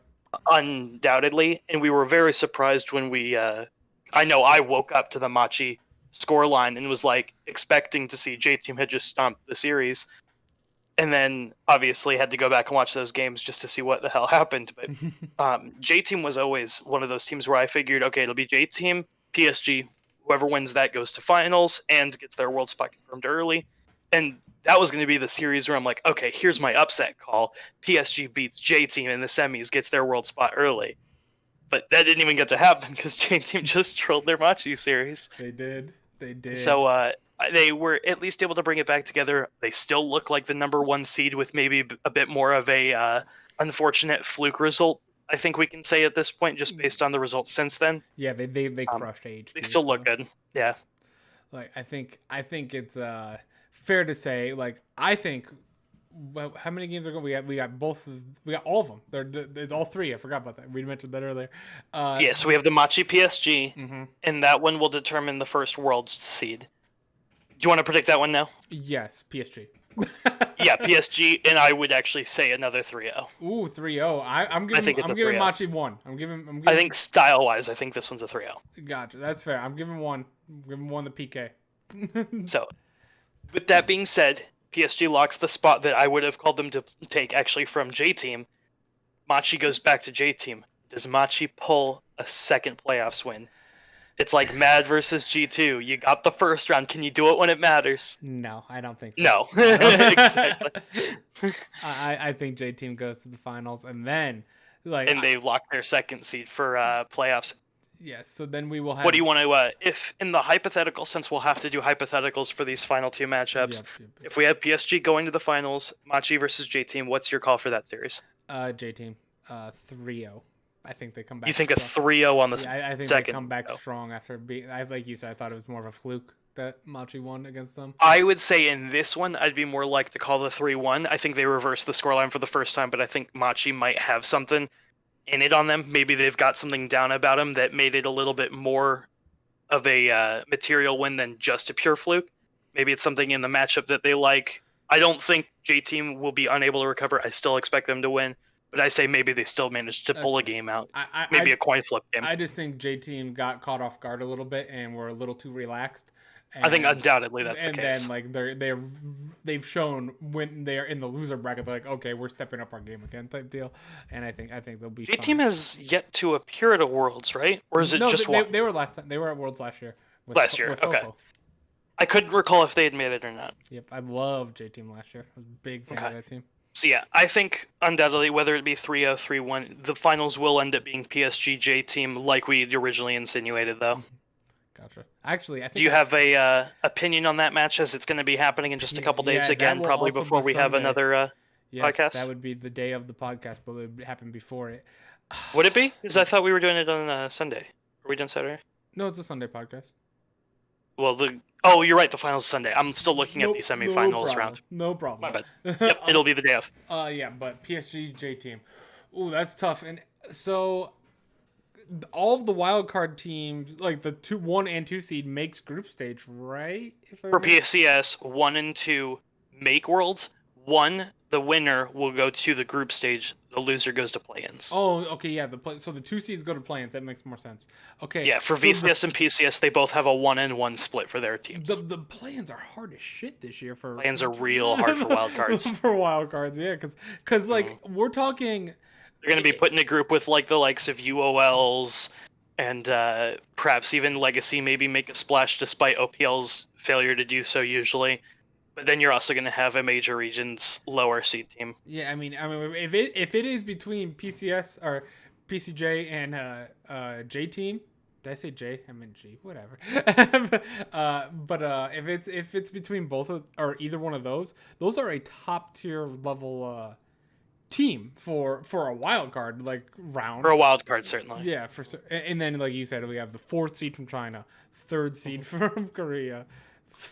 Speaker 2: undoubtedly, and we were very surprised when we. I know I woke up to the Machi scoreline and was like expecting to see J Team had just stomped the series, and then obviously had to go back and watch those games just to see what the hell happened. But J Team was always one of those teams where I figured, okay, it'll be J Team, PSG, whoever wins that goes to finals and gets their world spot confirmed early, and that was going to be the series where I'm like, okay, here's my upset call: PSG beats J Team in the semis, gets their world spot early. But that didn't even get to happen because J Team just trolled their Machi series.
Speaker 1: They did.
Speaker 2: So they were at least able to bring it back together. They still look like the number 1 seed with maybe a bit more of a unfortunate fluke result, I think we can say at this point, just based on the results since then.
Speaker 1: Yeah, they crushed HQ.
Speaker 2: They still look good. Yeah.
Speaker 1: Like I think it's fair to say, like, I think, well, how many games are going? We got all of them. It's all 3. I forgot about that. We mentioned that earlier.
Speaker 2: Yeah, so we have the Machi PSG, and that one will determine the first world seed. Do you want to predict that one now?
Speaker 1: Yes, PSG.
Speaker 2: Yeah, PSG, and I would actually say another 3-0.
Speaker 1: Ooh, 3-0. I'm giving Machi 1. I'm giving.
Speaker 2: I think style-wise, I think this one's a 3-0.
Speaker 1: Gotcha. That's fair. I'm giving 1. I'm giving 1 the PK.
Speaker 2: So, with that being said, PSG locks the spot that I would have called them to take actually from J Team. Machi goes back to J Team. Does Machi pull a second playoffs win? It's like Mad versus G2. You got the first round. Can you do it when it matters?
Speaker 1: No, I don't think so.
Speaker 2: No. Exactly.
Speaker 1: I think J Team goes to the finals, and then
Speaker 2: and they lock their second seed for playoffs.
Speaker 1: Yes, so then we will have...
Speaker 2: What do you want to... if in the hypothetical, since we'll have to do hypotheticals for these final 2 matchups,
Speaker 1: Yep.
Speaker 2: If we have PSG going to the finals, Machi versus J Team, what's your call for that series?
Speaker 1: J Team, 3-0. I think they come back.
Speaker 2: You think strong. A 3-0 on the
Speaker 1: I think
Speaker 2: second?
Speaker 1: They come back strong after being... like you said, I thought it was more of a fluke that Machi won against them.
Speaker 2: I would say in this one, I'd be more like to call the 3-1. I think they reversed the scoreline for the first time, but I think Machi might have something in it on them. Maybe they've got something down about them that made it a little bit more of a material win than just a pure fluke. Maybe it's something in the matchup that they like. I don't think J-Team will be unable to recover. I still expect them to win, but I say maybe they still managed to pull a game out. Maybe a coin flip game.
Speaker 1: I just think J-Team got caught off guard a little bit and were a little too relaxed.
Speaker 2: I think undoubtedly that's the case.
Speaker 1: And then like they've shown when they're in the loser bracket, they're like, okay, we're stepping up our game again type deal. And I think they'll be.
Speaker 2: J-Team has yet to appear at a Worlds, right? Or is it just one?
Speaker 1: They were last time. They were at Worlds last year.
Speaker 2: Okay. I couldn't recall if they had made it or not.
Speaker 1: Yep, I loved J-Team last year. I was a big fan of that team.
Speaker 2: So yeah, I think undoubtedly, whether it be 3-0, 3-1, the finals will end up being PSG J-Team, like we originally insinuated, though.
Speaker 1: Gotcha. Actually, I think...
Speaker 2: Do you have a opinion on that match, as it's going to be happening in just a couple days again, probably before we have another podcast?
Speaker 1: That would be the day of the podcast, but it would happen before it.
Speaker 2: Would it be? Because I thought we were doing it on Sunday. Are we doing Saturday?
Speaker 1: No, it's a Sunday podcast.
Speaker 2: Well, you're right. The finals is Sunday. I'm still looking at the semifinals round.
Speaker 1: No problem.
Speaker 2: My bad. Yep, it'll be the day of.
Speaker 1: Yeah, but PSG J-Team. Ooh, that's tough. And so all of the wildcard teams, like the 1 and 2 seed, makes group stage, right?
Speaker 2: For PCS, 1 and 2 make worlds. 1, the winner will go to the group stage. The loser goes to play-ins.
Speaker 1: Oh, okay, yeah. So the 2 seeds go to play-ins. That makes more sense. Okay.
Speaker 2: Yeah, for VCS and PCS, they both have a 1-1 split for their teams.
Speaker 1: The play-ins are hard as shit this year.
Speaker 2: Play-ins are real hard for wildcards.
Speaker 1: For wildcards, yeah, because like we're talking.
Speaker 2: They're going to be put in a group with like the likes of UOLs and perhaps even Legacy maybe make a splash despite OPL's failure to do so usually. But then you're also going to have a major region's lower seed team.
Speaker 1: Yeah, I mean, if it is between PCS or PCJ and J Team, did I say J? I meant G. Whatever. But if it's between both or either one of those are a top tier level team for a wild card like round.
Speaker 2: For a wild card, certainly.
Speaker 1: Yeah, and then like you said, we have the 4th seed from China, 3rd seed from Korea.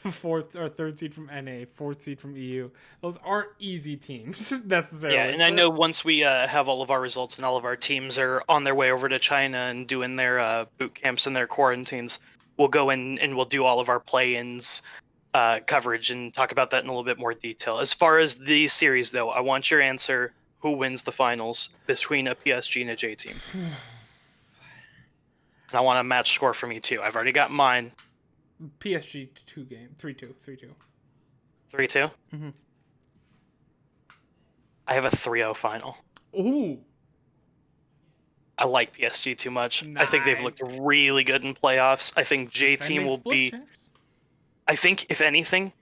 Speaker 1: 4th or 3rd seed from NA, 4th seed from EU. Those aren't easy teams necessarily.
Speaker 2: Yeah, and I know once we have all of our results and all of our teams are on their way over to China and doing their boot camps and their quarantines, we'll go in and we'll do all of our play-ins coverage and talk about that in a little bit more detail. As far as the series, though, I want your answer. Who wins the finals between a PSG and a J team? And I want a match score from you, too. I've already got mine.
Speaker 1: PSG 3-2.
Speaker 2: 3-2?
Speaker 1: Mm-hmm.
Speaker 2: I have a 3-0 final.
Speaker 1: Ooh.
Speaker 2: I like PSG too much. Nice. I think they've looked really good in playoffs. I think J team will be... Champs? I think, if anything,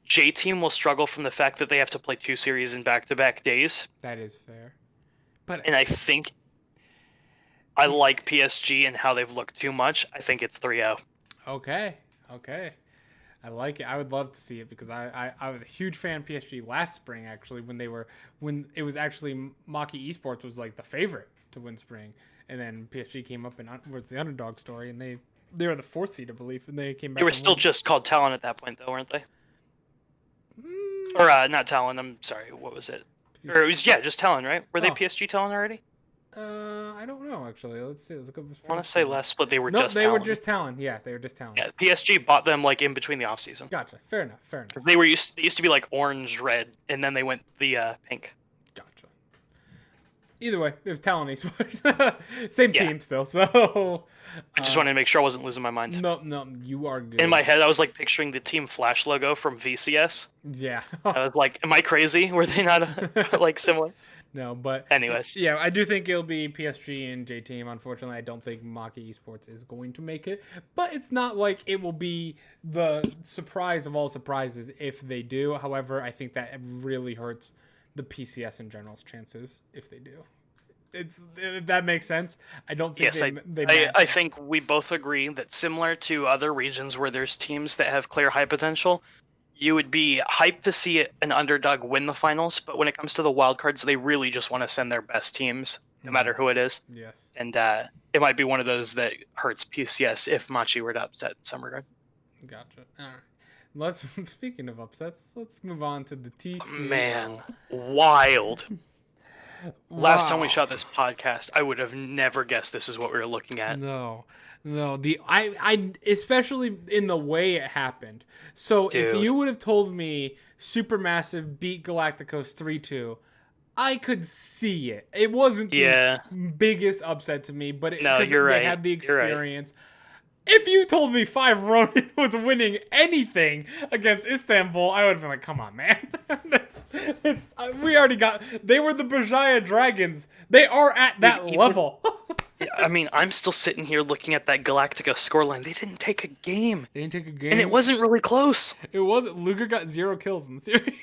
Speaker 2: J team will struggle from the fact that they have to play 2 series in back-to-back days.
Speaker 1: That is fair.
Speaker 2: And I think I like PSG and how they've looked too much. I think it's 3-0.
Speaker 1: Okay. I like it. I would love to see it because I was a huge fan of PSG last spring, actually, when it was actually Maki Esports was like the favorite to win spring. And then PSG came up and was the underdog story, and they were the 4th seed, I believe, and they came back.
Speaker 2: They were still just called Talon at that point, though, weren't they? Or not Talon. I'm sorry. What was it? Or it was just Talon, right? Were they PSG Talon already?
Speaker 1: I don't know actually. Let's see. Let's go.
Speaker 2: I want to say last split they were
Speaker 1: just.
Speaker 2: Talon.
Speaker 1: Were just Talon. Yeah, they were just Talon.
Speaker 2: Yeah, PSG bought them like in between the off season.
Speaker 1: Gotcha. Fair enough.
Speaker 2: They used to be like orange, red, and then they went the pink.
Speaker 1: Gotcha. Either way, it was Talon Esports. Same team still. So
Speaker 2: I just wanted to make sure I wasn't losing my mind.
Speaker 1: No, you are good.
Speaker 2: In my head, I was like picturing the Team Flash logo from VCS.
Speaker 1: Yeah.
Speaker 2: I was like, am I crazy? Were they not like similar?
Speaker 1: No, but
Speaker 2: anyways,
Speaker 1: yeah, I do think it'll be PSG and J Team. Unfortunately, I don't think Maki Esports is going to make it, but it's not like it will be the surprise of all surprises if they do. However, I think that really hurts the PCS in general's chances if they do. If that makes sense. I don't think.
Speaker 2: Yes, I think we both agree that similar to other regions where there's teams that have clear high potential, you would be hyped to see an underdog win the finals, but when it comes to the wildcards, they really just want to send their best teams, no matter who it is.
Speaker 1: Yes.
Speaker 2: And it might be one of those that hurts PCS if Machi were to upset in some regard.
Speaker 1: Gotcha. All right. Speaking of upsets, let's move on to the TC.
Speaker 2: Man, wild. Last time we shot this podcast, I would have never guessed this is what we were looking at.
Speaker 1: No. I especially in the way it happened. So if you would have told me Supermassive beat Galacticos 3-2, I could see it. It wasn't the biggest upset to me, but they had the experience. If you told me 5 Ronin was winning anything against Istanbul, I would have been like, come on, man. We already they were the Bajaya Dragons. They are at that level.
Speaker 2: I mean, I'm still sitting here looking at that Galactica scoreline. They didn't take a game.
Speaker 1: And
Speaker 2: it wasn't really close.
Speaker 1: It wasn't. Luger got 0 kills in the series.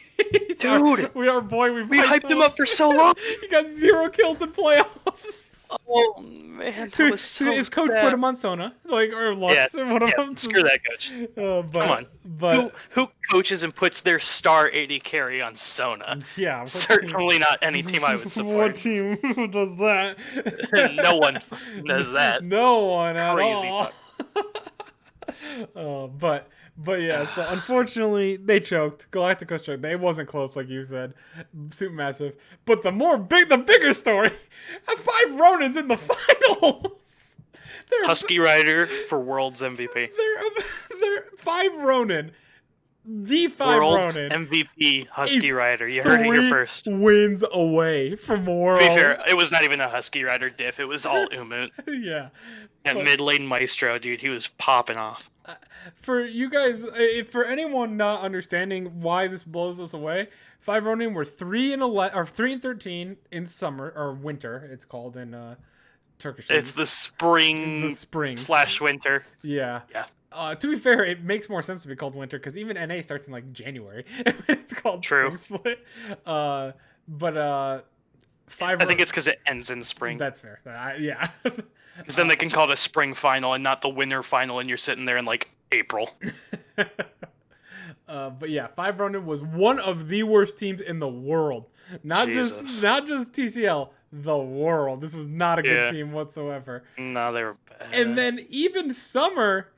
Speaker 2: Dude.
Speaker 1: We
Speaker 2: hyped him up for so long.
Speaker 1: He got 0 kills in playoffs.
Speaker 2: Oh, man. That was so
Speaker 1: his coach
Speaker 2: sad.
Speaker 1: put him on Sona. Or Lux.
Speaker 2: Screw that coach. Come on.
Speaker 1: But
Speaker 2: who coaches and puts their star 80 carry on Sona?
Speaker 1: Yeah.
Speaker 2: Certainly not any team I would support.
Speaker 1: What team does that?
Speaker 2: No one does that.
Speaker 1: No one at
Speaker 2: all.
Speaker 1: But yeah, so unfortunately they choked. Galacticos choked. It wasn't close like you said. Supermassive. But the bigger story, 5 Ronins in the finals.
Speaker 2: Husky Rider for World's MVP.
Speaker 1: They're 5 Ronin. The 5
Speaker 2: World's
Speaker 1: Ronin.
Speaker 2: MVP Husky Rider. You heard it here first.
Speaker 1: Wins away from World.
Speaker 2: To be fair, it was not even a Husky Rider diff. It was all Umut.
Speaker 1: Yeah.
Speaker 2: And mid lane Maestro, dude, he was popping off.
Speaker 1: For you guys, for anyone not understanding why this blows us away, 5 Ronin were 3-11 or 3-13 in summer or winter. It's called in Turkish.
Speaker 2: It's the spring. / winter.
Speaker 1: Yeah. To be fair, it makes more sense to be called winter because even NA starts in like January. It's called Spring Split. But 5.
Speaker 2: I think it's because it ends in spring.
Speaker 1: That's fair. Yeah.
Speaker 2: Because then they can call it a spring final and not the winter final, and you're sitting there in like April.
Speaker 1: But yeah, 5 Ronin was one of the worst teams in the world. Not just TCL, the world. This was not a good team whatsoever.
Speaker 2: No, they were bad.
Speaker 1: And then even summer,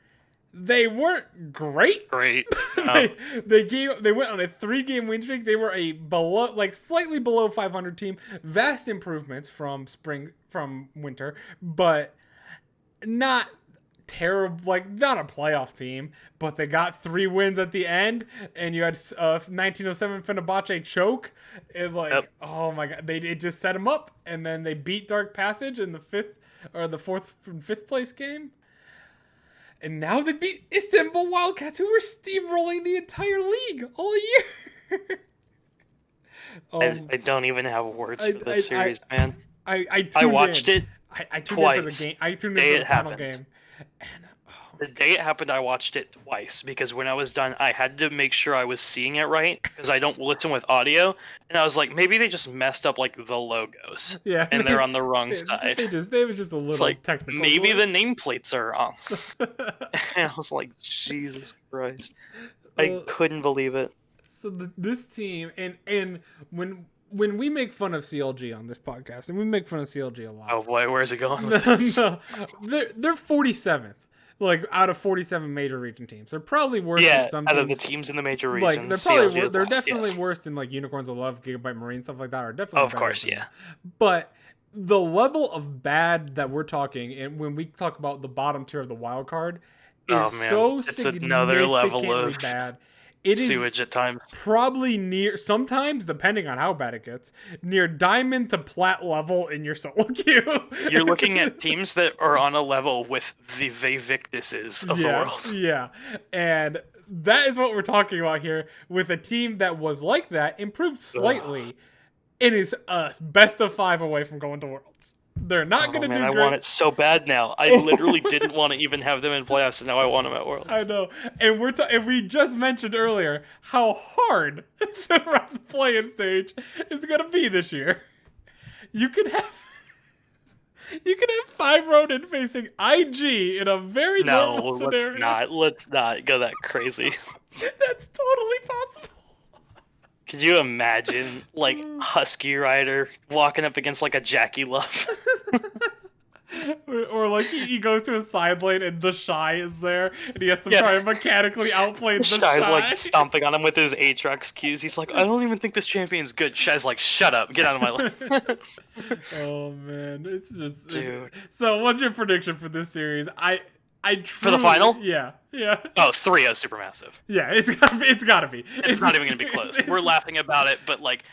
Speaker 1: they weren't great. They went on a 3-game win streak. They were a slightly below 500 team. Vast improvements from winter, but not terrible, like not a playoff team, but they got 3 wins at the end, and you had 1907 Fenerbahce choke. It oh my god, it just set them up, and then they beat Dark Passage in the 4th and 5th place game. And now they beat Istanbul Wildcats, who were steamrolling the entire league all year.
Speaker 2: I don't even have words for this series, man.
Speaker 1: I
Speaker 2: watched it
Speaker 1: I tuned
Speaker 2: twice.
Speaker 1: in for the game. I tuned in for the final game. And,
Speaker 2: the day it happened, I watched it twice because when I was done, I had to make sure I was seeing it right because I don't listen with audio. And I was like, maybe they just messed up like the logos.
Speaker 1: Yeah,
Speaker 2: and they're on the wrong side.
Speaker 1: They were just a little technical.
Speaker 2: Maybe the nameplates are wrong. And I was like, Jesus Christ. I couldn't believe it.
Speaker 1: So this team, and when we make fun of CLG on this podcast, and we make fun of CLG a lot.
Speaker 2: Oh boy, where's it going with this?
Speaker 1: No, they're 47th, like out of 47 major region teams. They're probably worse than some
Speaker 2: out
Speaker 1: teams.
Speaker 2: of the teams in the major regions.
Speaker 1: Like they're definitely worse than like Unicorns of Love, Gigabyte Marine, stuff like that. Are definitely
Speaker 2: of course, yeah.
Speaker 1: But the level of bad that we're talking, and when we talk about the bottom tier of the wild card, is so significantly
Speaker 2: another level of
Speaker 1: bad. It
Speaker 2: sewage at times.
Speaker 1: Probably near, sometimes, depending on how bad it gets, near diamond to plat level in your solo queue.
Speaker 2: You're looking at teams that are on a level with the Vivictuses of the world.
Speaker 1: Yeah, and that is what we're talking about here, with a team that was like that, improved slightly, and is best of 5 away from going to Worlds. They're not going to do great.
Speaker 2: I want it so bad now. I literally didn't want to even have them in playoffs, and now I want them at Worlds.
Speaker 1: I know. And we just mentioned earlier how hard the play-in stage is going to be this year. You can have 5 Ronin facing IG in a very normal scenario.
Speaker 2: No, let's not go that crazy.
Speaker 1: That's totally possible.
Speaker 2: Could you imagine, like, Husky Rider walking up against, like, a Jackie Love?
Speaker 1: Or like, he goes to a side lane and the Shy is there, and he has to try and mechanically outplay the Shy.
Speaker 2: Shy's, like, stomping on him with his Aatrox keys. He's like, I don't even think this champion's good. Shy's like, shut up. Get out of my lane.
Speaker 1: Oh, man. It's just...
Speaker 2: Dude.
Speaker 1: So, what's your prediction for this series?
Speaker 2: For the final?
Speaker 1: Yeah.
Speaker 2: Oh, 3-0 Supermassive.
Speaker 1: Yeah, it's gotta be.
Speaker 2: It's not even gonna be close. We're laughing about it, but like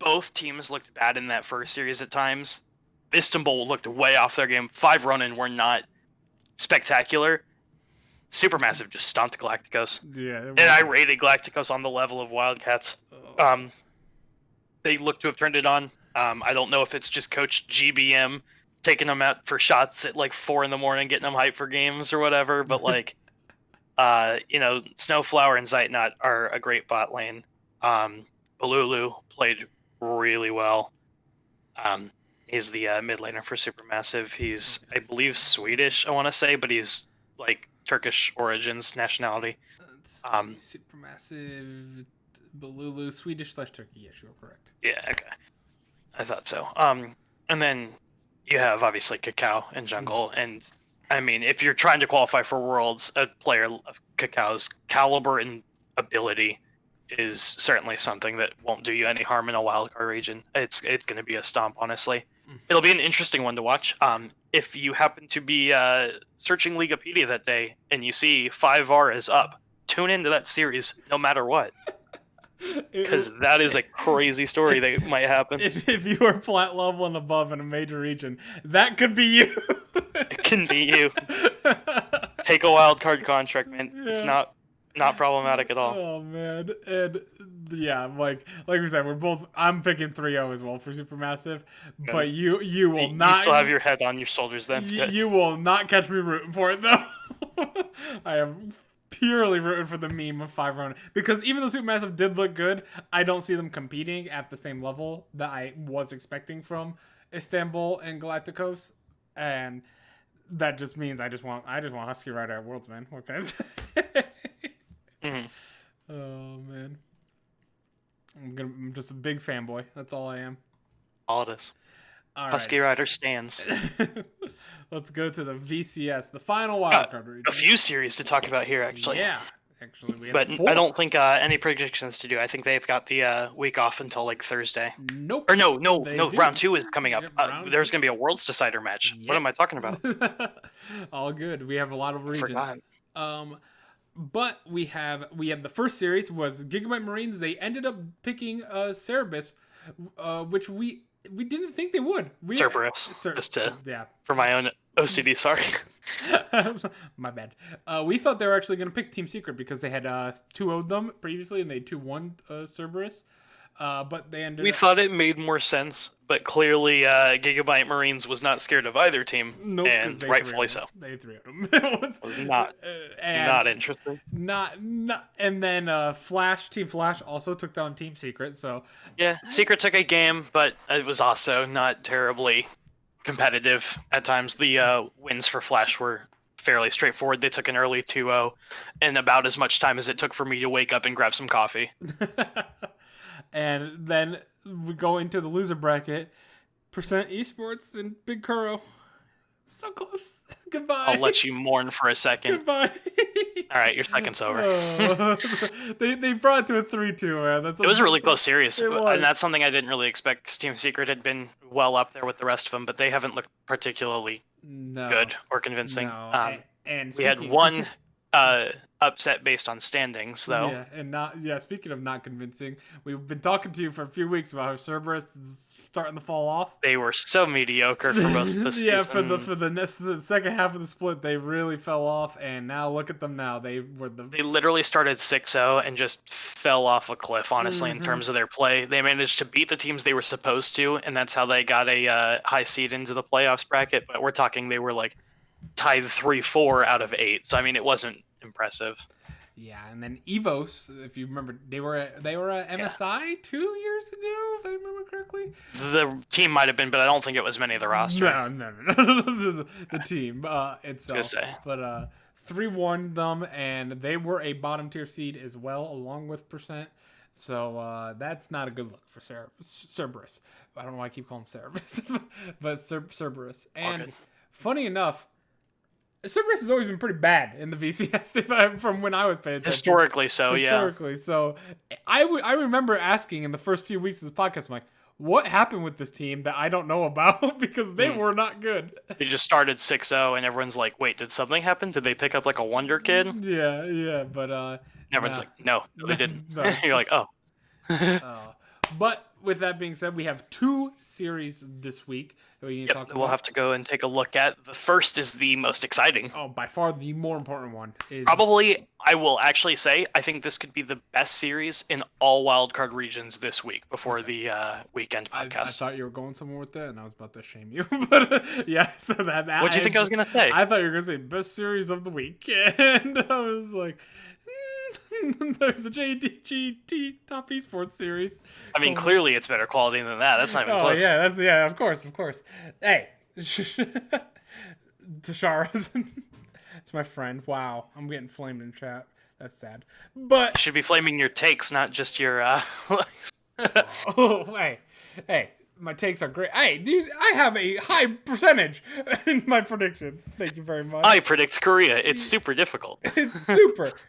Speaker 2: both teams looked bad in that first series at times. Istanbul looked way off their game. 5 Ronin were not spectacular. Supermassive just stomped Galacticos.
Speaker 1: Yeah.
Speaker 2: And I rated Galacticos on the level of Wildcats. They look to have turned it on. I don't know if it's just Coach GBM taking them out for shots at like 4 a.m, getting them hyped for games or whatever. But like, Snowflower and Zeitnot are a great bot lane. Balulu played really well. He's the mid laner for Supermassive. He's, I believe, Swedish, I want to say, but he's like Turkish origins, nationality.
Speaker 1: Supermassive, Balulu, Swedish/Turkey. Yes, you're correct.
Speaker 2: Yeah, okay. I thought so. And then you have obviously Kakao and Jungle, and I mean, if you're trying to qualify for Worlds, a player of Kakao's caliber and ability is certainly something that won't do you any harm in a wildcard region. It's going to be a stomp, honestly. It'll be an interesting one to watch. If you happen to be searching Leaguepedia that day and you see 5R is up, tune into that series no matter what. Because that is a crazy story that might happen.
Speaker 1: If you are flat level and above in a major region, that could be you.
Speaker 2: It can be you. Take a wild card contract, man. Yeah. It's not problematic at all.
Speaker 1: Oh man, and yeah, like we said, I'm picking 3-0 as well for Supermassive, but you will not.
Speaker 2: You still have your head on your shoulders then.
Speaker 1: You will not catch me rooting for it though. I am purely rooting for the meme of 5 Ronin, because even though Supermassive did look good, I don't see them competing at the same level that I was expecting from Istanbul and Galacticos, and that just means I just want Husky Rider at Worlds, man. What can I say? Oh man, I'm just a big fanboy. That's all I am.
Speaker 2: All it is.
Speaker 1: All
Speaker 2: Husky Rider stands.
Speaker 1: Let's go to the VCS, the final wildcard region.
Speaker 2: A few series to talk about here, actually.
Speaker 1: Yeah, actually. We had
Speaker 2: But
Speaker 1: 4.
Speaker 2: I don't think any predictions to do. I think they've got the week off until like Thursday.
Speaker 1: Nope.
Speaker 2: Or no.
Speaker 1: They do.
Speaker 2: Round 2 is coming up.
Speaker 1: Yep,
Speaker 2: There's going to be a Worlds Decider match. What am I talking about?
Speaker 1: All good. We have a lot of regions.
Speaker 2: Forgot.
Speaker 1: But we had the first series was Gigabyte Marines. They ended up picking Cerebus, which we didn't think they would.
Speaker 2: Cerberus. For my own OCD, sorry.
Speaker 1: My bad. We thought they were actually going to pick Team Secret because they had 2-0'd them previously and they 2-1 Cerberus. But they ended
Speaker 2: We thought it made more sense, but clearly Gigabyte Marines was not scared of either team, and rightfully so.
Speaker 1: They 3-0'd them. It was
Speaker 2: not interesting.
Speaker 1: Not, and then Team Flash also took down Team Secret. So
Speaker 2: yeah, Secret took a game, but it was also not terribly competitive at times. The wins for Flash were fairly straightforward. They took an early 2-0 in about as much time as it took for me to wake up and grab some coffee.
Speaker 1: And then we go into the loser bracket. Percent Esports and Big Kuro. So close. Goodbye.
Speaker 2: I'll let you mourn for a second.
Speaker 1: Goodbye.
Speaker 2: All right, your second's over.
Speaker 1: They brought it to a 3-2, man.
Speaker 2: It was a really close series,
Speaker 1: and
Speaker 2: that's something I didn't really expect, because Team Secret had been well up there with the rest of them, but they haven't looked particularly good or convincing.
Speaker 1: No. And
Speaker 2: we had one upset based on standings, though.
Speaker 1: Yeah, speaking of not convincing, we've been talking to you for a few weeks about how Cerberus is starting to fall off.
Speaker 2: They were so mediocre for most of the season.
Speaker 1: Yeah, for the second half of the split, they really fell off, and now look at them now. They
Speaker 2: literally started 6-0 and just fell off a cliff, honestly, in terms of their play. They managed to beat the teams they were supposed to, and that's how they got a high seed into the playoffs bracket, but we're talking they were like tied 3-4 out of 8, so I mean, it wasn't impressive.
Speaker 1: Yeah, and then Evos, if you remember, they were at MSI 2 years ago, if I remember correctly.
Speaker 2: The team might have been, but I don't think it was many of the roster.
Speaker 1: No. the team itself.
Speaker 2: Say.
Speaker 1: But 3-1 them, and they were a bottom tier seed as well, along with Percent. So that's not a good look for Cerberus. I don't know why I keep calling him Cerberus, but Cerberus. And funny enough, Cerberus has always been pretty bad in the VCS from when I was paying attention.
Speaker 2: Historically, so.
Speaker 1: I remember asking in the first few weeks of this podcast, I'm like, what happened with this team that I don't know about? Because they were not good.
Speaker 2: They just started 6-0, and everyone's like, wait, did something happen? Did they pick up like a wonder kid?
Speaker 1: Yeah, but...
Speaker 2: everyone's like, no, they didn't. You're like, oh.
Speaker 1: But with that being said, we have 2 series this week that we need to talk about.
Speaker 2: We'll have to go and take a look at. The first is the most exciting.
Speaker 1: Oh, by far the more important one.
Speaker 2: Probably, I will actually say, I think this could be the best series in all wildcard regions this week before the weekend podcast.
Speaker 1: I thought you were going somewhere with that, and I was about to shame you. But yeah, so that.
Speaker 2: What do you think I was going to say?
Speaker 1: I thought you were going to say best series of the week. And I was like... There's a JDGT Top Esports series.
Speaker 2: I mean, clearly it's better quality than that. That's not even close.
Speaker 1: Yeah, of course. Hey, Tashara's. It's my friend. Wow, I'm getting flamed in chat. That's sad. But
Speaker 2: you should be flaming your takes, not just your.
Speaker 1: Hey. My takes are great. Hey, I have a high percentage in my predictions. Thank you very much.
Speaker 2: I predict Korea. It's super difficult.
Speaker 1: It's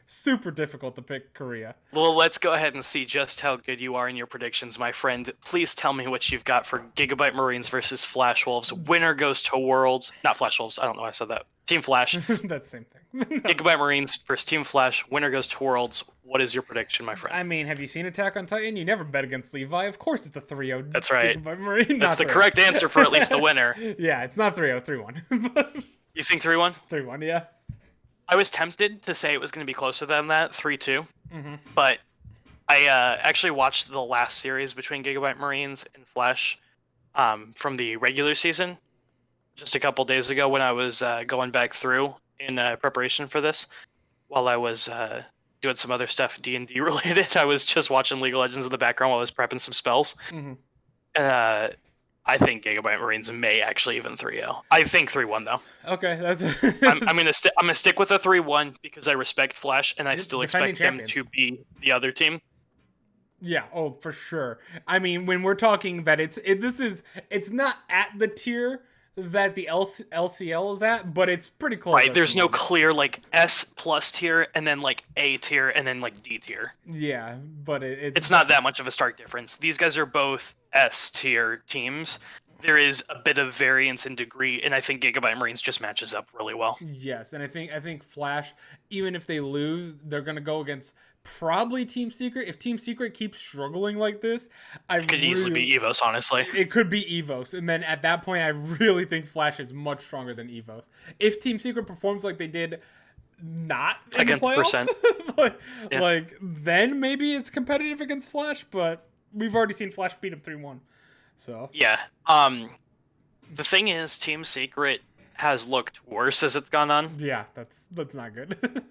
Speaker 1: super difficult to pick Korea.
Speaker 2: Well, let's go ahead and see just how good you are in your predictions, my friend. Please tell me what you've got for Gigabyte Marines versus Flash Wolves. Winner goes to Worlds. Not Flash Wolves. I don't know why I said that. Team Flash.
Speaker 1: That's the same thing.
Speaker 2: Gigabyte Marines versus Team Flash. Winner goes to Worlds. What is your prediction, my friend?
Speaker 1: I mean, have you seen Attack on Titan? You never bet against Levi. Of course it's a 3-0.
Speaker 2: That's right.
Speaker 1: Gigabyte Marine.
Speaker 2: That's the correct answer for at least the winner.
Speaker 1: Yeah, it's not 3-0, 3-1.
Speaker 2: You think 3-1?
Speaker 1: 3-1, yeah.
Speaker 2: I was tempted to say it was going to be closer than that, 3-2.
Speaker 1: Mm-hmm.
Speaker 2: But I actually watched the last series between Gigabyte Marines and Flash from the regular season just a couple days ago when I was going back through in preparation for this. While I was doing some other stuff D&D related, I was just watching League of Legends in the background while I was prepping some spells.
Speaker 1: Mm-hmm.
Speaker 2: I think Gigabyte Marines may actually even 3-0. I think 3-1 though.
Speaker 1: Okay, that's.
Speaker 2: I'm gonna stick with a 3-1 because I respect Flash and I still expect them to be the other team.
Speaker 1: Yeah, for sure. I mean, when we're talking that it's not at the tier that the LCL is at, but it's pretty close.
Speaker 2: Right,
Speaker 1: at
Speaker 2: there's
Speaker 1: the
Speaker 2: no
Speaker 1: moment.
Speaker 2: clear like S plus tier and then like A tier and then like D tier.
Speaker 1: Yeah, but
Speaker 2: It's not that much of a stark difference. These guys are both S tier teams. There is a bit of variance in degree, and I think Gigabyte Marines just matches up really well.
Speaker 1: Yes, and I think Flash, even if they lose, they're gonna go against probably Team Secret. If Team Secret keeps struggling like this,
Speaker 2: It could easily be EVOS, honestly.
Speaker 1: It could be EVOS, and then at that point, I really think Flash is much stronger than EVOS. If Team Secret performs like they did, not in
Speaker 2: Against
Speaker 1: the playoffs,
Speaker 2: Yeah.
Speaker 1: like then maybe it's competitive against Flash. But we've already seen Flash beat him 3-1. So
Speaker 2: Yeah. The thing is, Team Secret has looked worse as it's gone on.
Speaker 1: yeah, that's not good.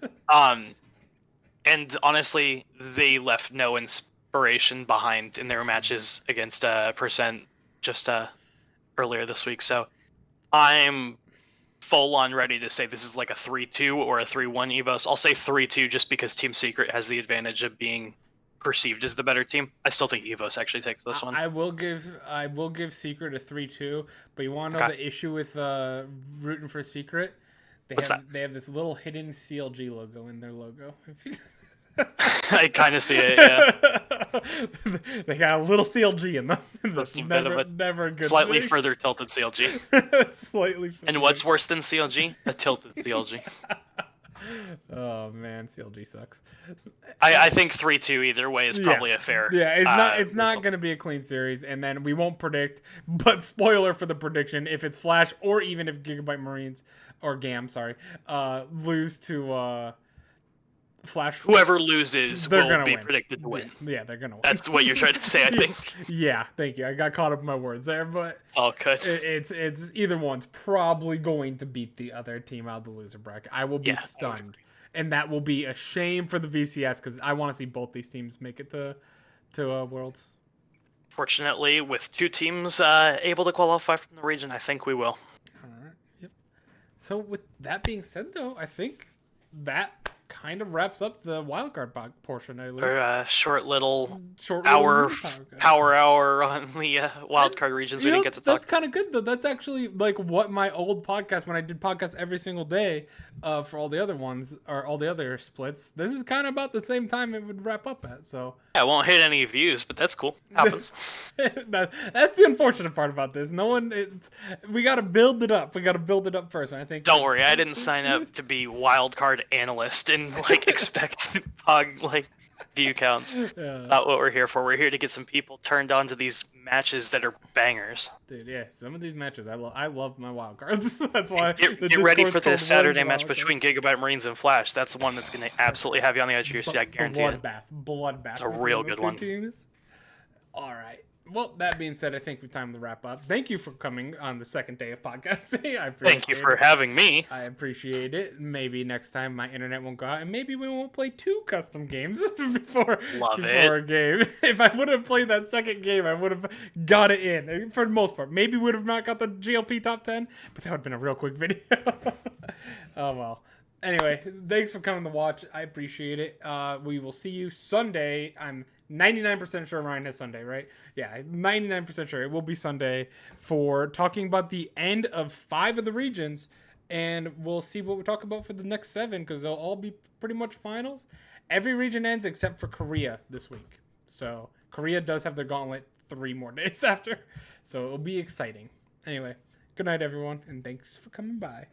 Speaker 2: And honestly, they left no inspiration behind in their matches against Percent just earlier this week. So I'm full on ready to say this is like a 3-2 or a 3-1 EVOS. I'll say 3-2 just because Team Secret has the advantage of being perceived as the better team. I still think EVOS actually takes this one.
Speaker 1: I will give Secret a 3-2, but you want to know the issue with rooting for Secret? They have this little hidden CLG logo in their logo.
Speaker 2: I kind of see it, yeah.
Speaker 1: They got a little CLG in them. That's
Speaker 2: a bit of a
Speaker 1: never a good
Speaker 2: slightly
Speaker 1: thing.
Speaker 2: further tilted CLG.
Speaker 1: Slightly further.
Speaker 2: And what's worse than CLG? A tilted CLG.
Speaker 1: Oh man, CLG sucks.
Speaker 2: I think 3-2 either way is probably a fair.
Speaker 1: Yeah, it's not going to be a clean series, and then we won't predict. But spoiler for the prediction: if it's Flash or even if Gigabyte Marines or GAM, lose to Flash,
Speaker 2: whoever loses will be
Speaker 1: win.
Speaker 2: predicted to win.
Speaker 1: Yeah, they're gonna win.
Speaker 2: That's what you're trying to say, I think.
Speaker 1: Yeah, thank you. I got caught up in my words there, but
Speaker 2: It's all good.
Speaker 1: It's either one's probably going to beat the other team out of the loser bracket. I will be stunned, and that will be a shame for the VCS because I want to see both these teams make it to Worlds.
Speaker 2: Fortunately, with two teams able to qualify from the region, I think we will.
Speaker 1: All right. Yep. So with that being said, though, I think that kind of wraps up the wildcard portion. At least.
Speaker 2: Our short little power hour on the wildcard regions we didn't get to talk.
Speaker 1: That's kind of good though. That's actually like what my old podcast, when I did podcasts every single day for all the other ones or all the other splits. This is kind of about the same time it would wrap up at. So
Speaker 2: yeah, I won't hit any views, but that's cool. Happens.
Speaker 1: That's the unfortunate part about this. We got to build it up. We got to build it up first. And I think.
Speaker 2: Don't worry, I didn't sign up to be wildcard analyst and expect view counts. It's not what we're here for. We're here to get some people turned on to these matches that are bangers.
Speaker 1: Dude, yeah, some of these matches I love my wild cards. That's why.
Speaker 2: Get ready for the Saturday match between Gigabyte Marines and Flash. That's the one that's going to absolutely have you on the edge of your seat. I guarantee it.
Speaker 1: Bloodbath.
Speaker 2: It's a real good one.
Speaker 1: All right. Well, that being said, I think it's time to wrap up. Thank you for coming on the second day of podcasting.
Speaker 2: Thank you for having me.
Speaker 1: I appreciate it. Maybe next time my internet won't go out, and maybe we won't play 2 custom games before a game. If I would have played that second game, I would have got it in for the most part. Maybe would have not got the GLP top 10, but that would have been a real quick video. Oh well. Anyway, thanks for coming to watch. I appreciate it. We will see you Sunday. I'm 99% sure Ryan has Sunday, right? Yeah, 99% sure it will be Sunday for talking about the end of 5 of the regions, and we'll see what we talk about for the next 7 because they'll all be pretty much finals. Every region ends except for Korea this week. So Korea does have their gauntlet 3 more days after, so it'll be exciting. Anyway, good night, everyone, and thanks for coming by.